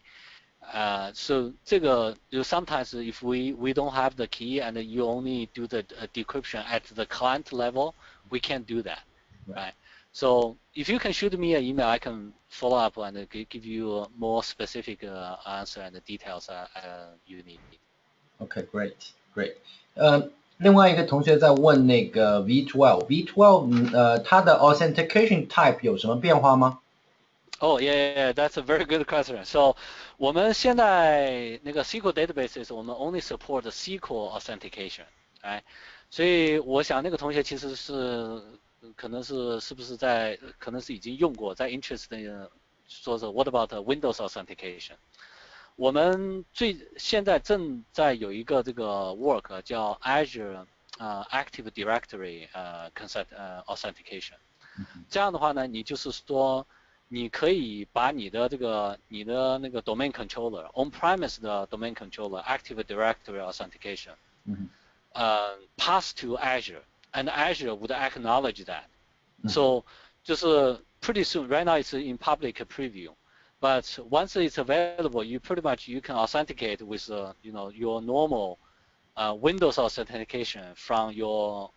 So 这个 sometimes if we don't have the key and you only do the decryption at the client level, we can't do that, right? So if you can shoot me an email, I can follow up and give you a more specific answer and the details you need. Okay, great. 另外一个同学在问那个 V12，它的 authentication type 有什么变化吗？ Oh yeah, that's a very good question. So 我们现在那个 SQL databases 我们 only support the SQL authentication， right? 所以我想那个同学其实是可能是不是可能是已经用过，在 interest 的说是 what about Windows authentication？ 我们现在正在有一个这个 work 叫 Azure Active Directory concept authentication。这样的话呢，你就是说你可以把你的那个 domain controller on-premise 的 domain controller Active Directory authentication pass to Azure, and Azure would acknowledge that. So 就是pretty soon, right now it's in public preview, but once it's available, you can authenticate with your normal Windows authentication from your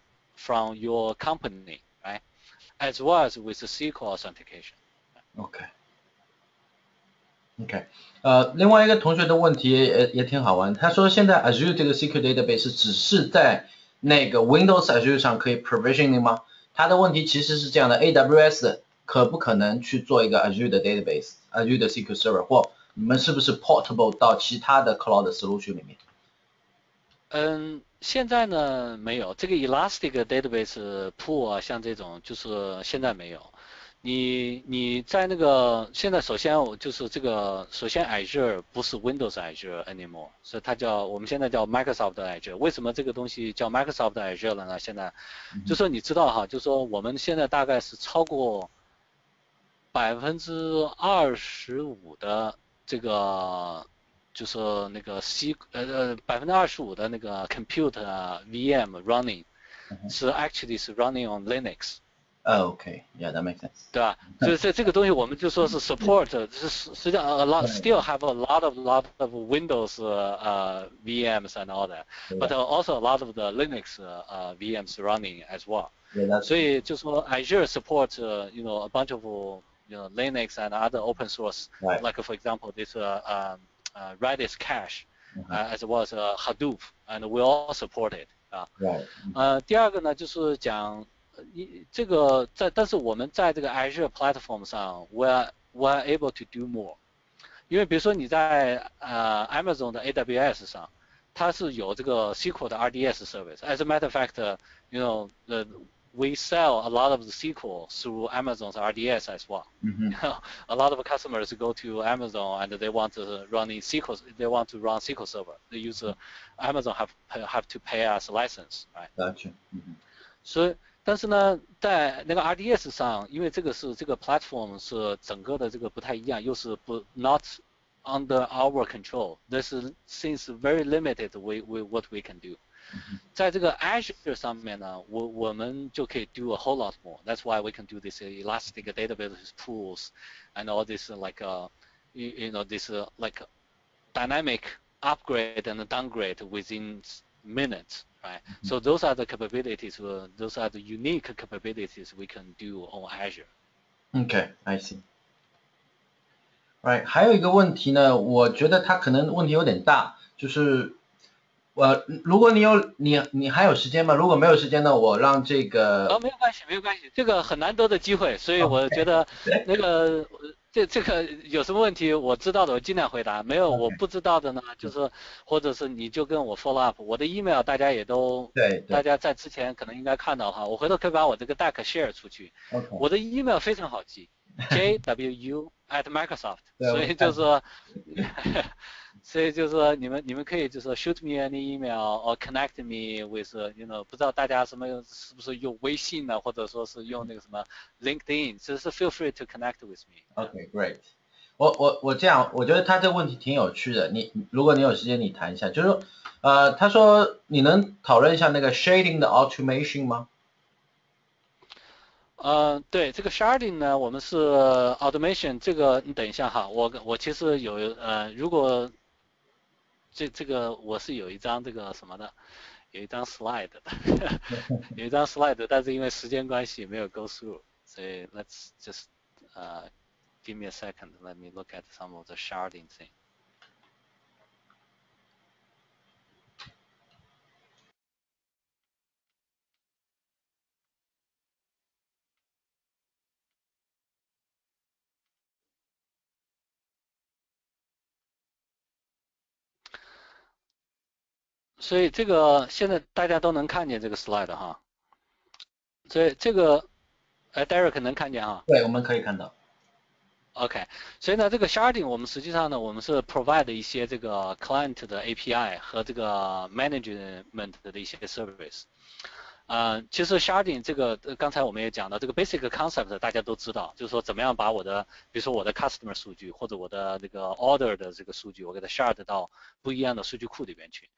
company, right? As well as with the SQL authentication. OK， 另外一个同学的问题也挺好玩，他说现在 Azure 这个 SQL Database 只是在那个 Windows Azure 上可以 provisioning 吗？他的问题其实是这样的 ，AWS 可不可能去做一个 Azure 的 database，Azure 的 SQL Server， 或你们是不是 portable 到其他的 cloud solution 里面？现在呢没有这个 Elastic Database Pool 啊，像这种就是现在没有。你在那个现在首先我就是这个首先 Azure 不是 Windows Azure anymore，所以它叫我们现在叫 Microsoft Azure。为什么这个东西叫 Microsoft Azure 了呢？现在就说你知道哈，就说我们现在大概是超过25%的这个就是那个25%的那个 compute VM running 是 actually 是 running on Linux。Oh, okay. Yeah, that makes sense. 对吧？所以这个东西我们就说是 support，实际上 a lot Right. still have a lot of Windows VMs and all that, but Yeah. also a lot of the Linux VMs running as well. Yeah, that's 所以就说 Azure support you know a bunch of Linux and other open source, right. like for example this Redis cache, as well as Hadoop, and we all support it 啊。Right. 第二个呢就是讲这个但是我们在这个 Azure platform 上 we're able to do more， 因为比如说你在Amazon 的 AWS 上，它是有这个 SQL 的 RDS service。As a matter of fact, you know, we sell a lot of the SQL through Amazon's RDS as well. Mm-hmm. A lot of customers go to Amazon and they want to run in SQL. They want to run SQL Server. They use Amazon have to pay us license, right? Gotcha. Mm-hmm. 所以，但是呢，在那个 RDS 上，因为这个platform 是整个的这个不太一样，又是不 not under our control. This is since very limited what we can do. 在这个 Azure 上面呢，我们就可以 do a whole lot more. That's why we can do this elastic database pools and all this like you know this like dynamic upgrade and downgrade within minutes, right? So those are the capabilities, those are the unique capabilities we can do on Azure. Okay, I see. Right， 还有一个问题呢，我觉得它可能问题有点大，就是如果你还有时间吗？如果没有时间呢，我让这个没有关系，没有关系，这个很难得的机会，所以我觉得那个这个有什么问题我知道的我尽量回答，没有我不知道的呢，就是或者是你就跟我 follow up， 我的 email 大家也都对，大家在之前可能应该看到哈，我回头可以把我这个 deck share 出去， OK， 我的 email 非常好记JWU@Microsoft， 所以就是说所以就是说你们可以就是说 shoot me an email or connect me with you know 不知道大家是不是用微信呢，或者说是用那个什么 LinkedIn， 就是 feel free to connect with me。Okay, great。我这样，我觉得他这个问题挺有趣的。如果你有时间，你谈一下，就是说，他说你能讨论一下那个 shading 的 automation 吗？对，这个 sharding 呢，我们是 automation， 这个你等一下哈，我其实有如果这个我是有一张这个什么的，有一张 slide 的，有一张 slide， 但是因为时间关系没有 go through， 所以 let's just give me a second, let me look at some of the sharding thing。所以这个现在大家都能看见这个 slide 哈，所以这个Derek 能看见哈？对，我们可以看到。OK， 所以呢，这个 sharding 我们实际上呢，我们是 provide 一些这个 client 的 API 和这个 management 的一些 service。其实 sharding 这个刚才我们也讲到，这个 basic concept 大家都知道，就是说怎么样把我的，比如说我的 customer 数据或者我的这个 order 的这个数据，我给它 shard 到不一样的数据库里边去。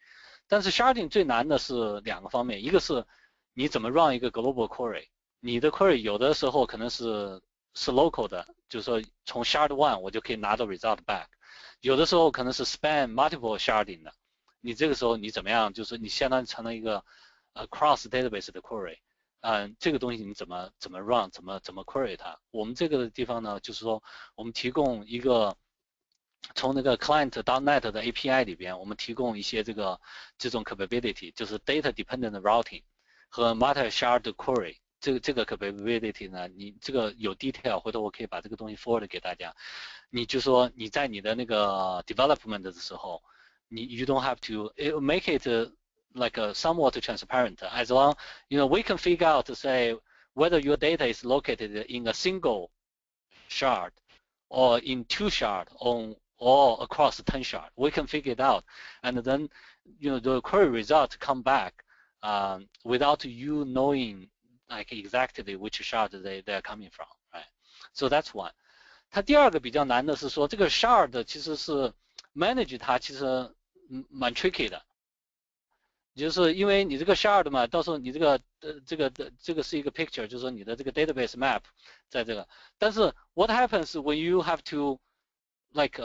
但是 sharding 最难的是两个方面，一个是你怎么 run 一个 global query， 你的 query 有的时候可能是 local 的，就是说从 shard one 我就可以拿到 result back， 有的时候可能是 span multiple sharding 的，你这个时候你怎么样，就是你相当于成了一个cross database 的 query， 这个东西你怎么 run， 怎么 query 它？我们这个地方呢，就是说我们提供一个从那个 client.net 的 API 里边，我们提供一些这种 capability， 就是 data dependent routing 和 multi-shard query。这个 capability 呢，你这个有 detail， 回头我可以把这个东西 forward 给大家。你就说你在你的那个 development 的时候，you don't have to make it like somewhat transparent. As long, we can figure out to say whether your data is located in a single shard or in 2 shards or across 10 shards. We can figure it out, and then the query result come back without you knowing like exactly which shard they're coming from, right? So that's one. 它第二个比较难的是说这个 shard 其实是 manage 它其实蛮 tricky 的。就是因为你这个 shard 嘛，到时候你这个是一个 picture， 就是说你的这个 database map 在这个，但是 what happens when you have to like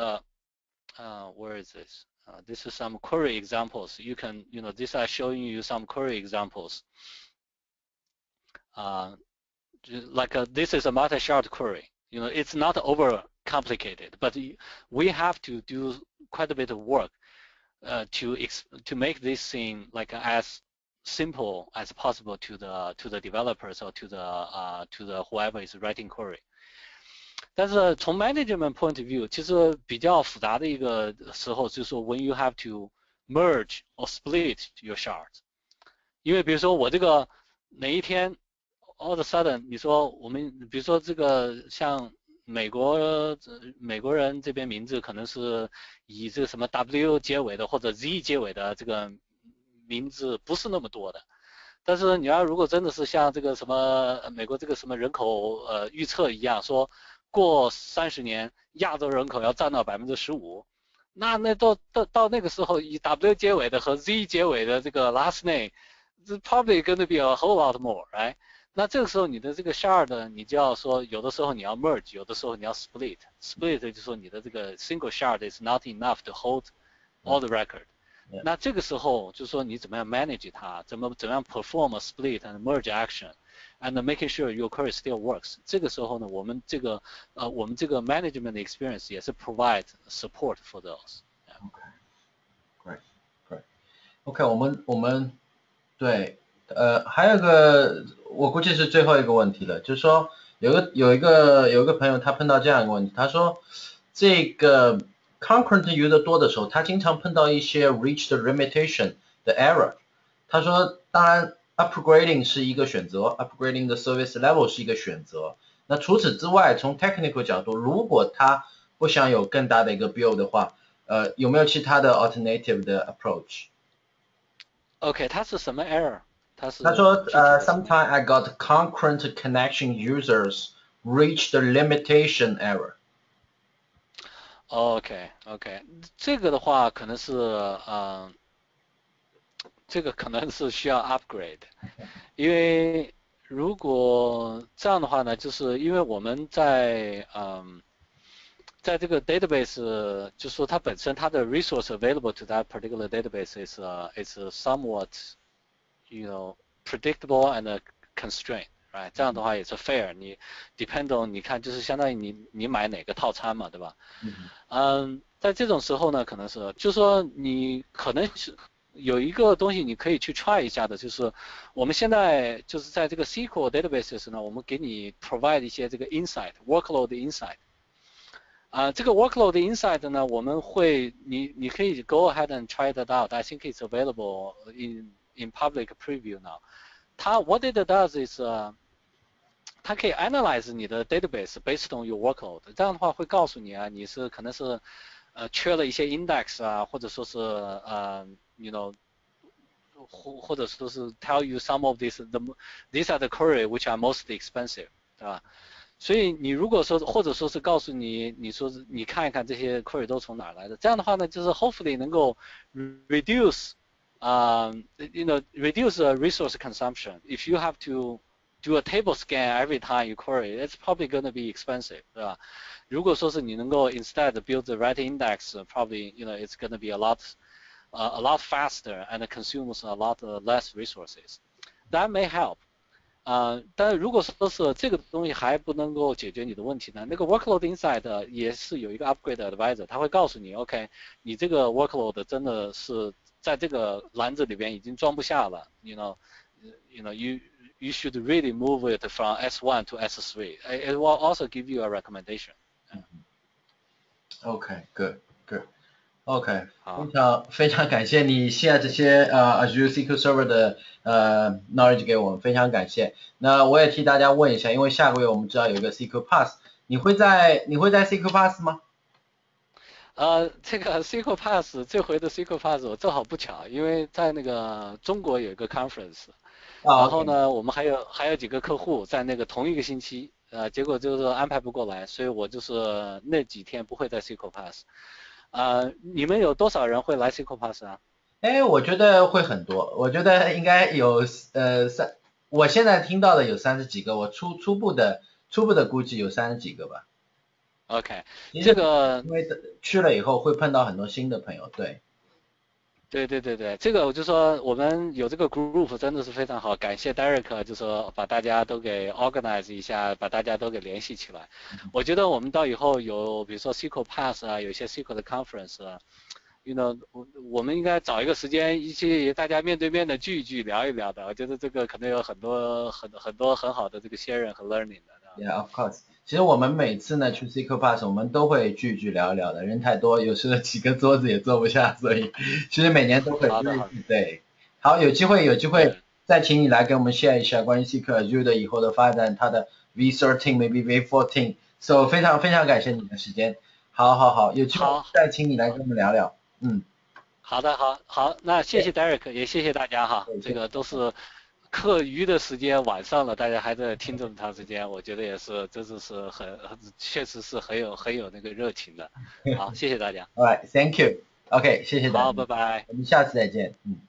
where is this? This is some query examples. You can, these are showing you some query examples. Like this is a multi-shard query. It's not over complicated, but we have to do quite a bit of work to make this thing like as simple as possible to the developers or to the whoever is writing query. 但是从 management point of view， 其实比较复杂的一个时候就是说 when you have to merge or split your shards。因为比如说我这个哪一天 all of a sudden 你说我们比如说这个像美国人这边名字可能是以这个什么 W 结尾的或者 Z 结尾的这个名字不是那么多的。但是你要如果真的是像这个什么美国这个什么人口预测一样说过30年亚洲人口要占到15%，那到那个时候以 W 结尾的和 Z 结尾的这个 last name probably going to be a whole lot more, right? 那这个时候你的这个 shard 你就要说有的时候你要 merge， 有的时候你要 split 就是说你的这个 single shard is not enough to hold all the record。那这个时候就是说你怎么样 manage 它，怎么样 perform a split and merge action and making sure your query still works。这个时候呢，我们这个management experience 也是 provide support for those。Okay, great. OK， 我们对还有个我估计是最后一个问题了，就是说有一个朋友他碰到这样一个问题，他说这个 concurrent user 多的时候，他经常碰到一些 reach the limitation 的 error。他说，当然 upgrading 是一个选择 ，upgrading the service level 是一个选择。那除此之外，从 technical 角度，如果他不想有更大的一个 build 的话，有没有其他的 alternative 的 approach？OK， 它是什么 error？ 他说sometimes I got concurrent connection users reach the limitation error。OK， 这个的话可能是这个可能是需要 upgrade， 因为如果这样的话呢，就是因为我们在这个 database， 就是说它本身它的 resource available to that particular database is somewhat predictable and constrained。Right， 这样的话也是 fair， 你 depend on 你看就是相当于你买哪个套餐嘛，对吧？在这种时候呢，可能是就是说你可能是有一个东西你可以去 try 一下的，就是我们现在就是在这个 SQL databases 呢，我们给你 provide 一些这个 insight workload insight。这个 workload insight 呢，我们会你可以 go ahead and try it out. I think it's available in public preview now. What it does is 它可以 analyze 你的 database based on your workload， 这样的话会告诉你啊，你是可能是缺了一些 index 啊，或者说是或者说是 tell you some of these are the query which are most expensive， 对吧？所以你如果说或者说是告诉你说你看一看这些 query 都从哪来的，这样的话呢，就是 hopefully 能够 reduce reduce resource consumption. If you have to do a table scan every time you query, it's probably going to be expensive， 对吧？如果说是你能够 instead build the right index, probably it's going to be a lot faster and consumes a lot less resources. That may help. 但如果说是这个东西还不能够解决你的问题呢，那个 workload insight 也是有一个 upgrade advisor， 他会告诉你 ，OK， 你这个 workload 真的是在这个篮子里边已经装不下了 you should really move it from S1 to S3. It will also give you a recommendation. Okay, good. OK，好，非常感谢你share这些Azure SQL Server 的knowledge 给我们，非常感谢。那我也替大家问一下，因为下个月我们知道有一个 SQL Pass，你会在 SQL Pass 吗？这个 SQL Pass 这回的 SQL Pass 我正好不巧，因为在那个中国有一个 conference，然后 OK，呢，我们还有几个客户在那个同一个星期，结果就是安排不过来，所以我就是那几天不会在 SQL Pass。你们有多少人会来 SQL Pass 啊？哎，我觉得会很多，我觉得应该有我现在听到的有30几个，我初步的估计有30几个吧。OK，其实这个因为去了以后会碰到很多新的朋友，对。对对对对，这个我就说我们有这个 group 真的是非常好，感谢 Derek，就说把大家都给 organize 一下，把大家都给联系起来。我觉得我们到以后有比如说 SQL Pass 啊，有一些 SQL 的 conference 啊，you know，我们应该找一个时间一起大家面对面的聚一聚，聊一聊的。我觉得这个可能有很多很好的这个 sharing 和 learning 的。Yeah, of course。其实我们每次呢去 SQL Pass，我们都会聚一聚聊一聊的，人太多，有时候几个桌子也坐不下，所以其实每年都会好的好的，聚一聚。对，好，有机会对，再请你来跟我们 share 一下关于 SQL Azure 的以后的发展，它的 V13 maybe V14。So 非常感谢你的时间。好，有机会好再请你来跟好。我们聊聊。嗯，好的，好，那谢谢 对 Derek，也谢谢大家哈，对，这个都是课余的时间，晚上了，大家还在听这么长时间，我觉得也是，真的是确实是很有那个热情的。好，谢谢大家。All right, thank you。OK，谢谢大家，好，拜拜。我们下次再见。嗯。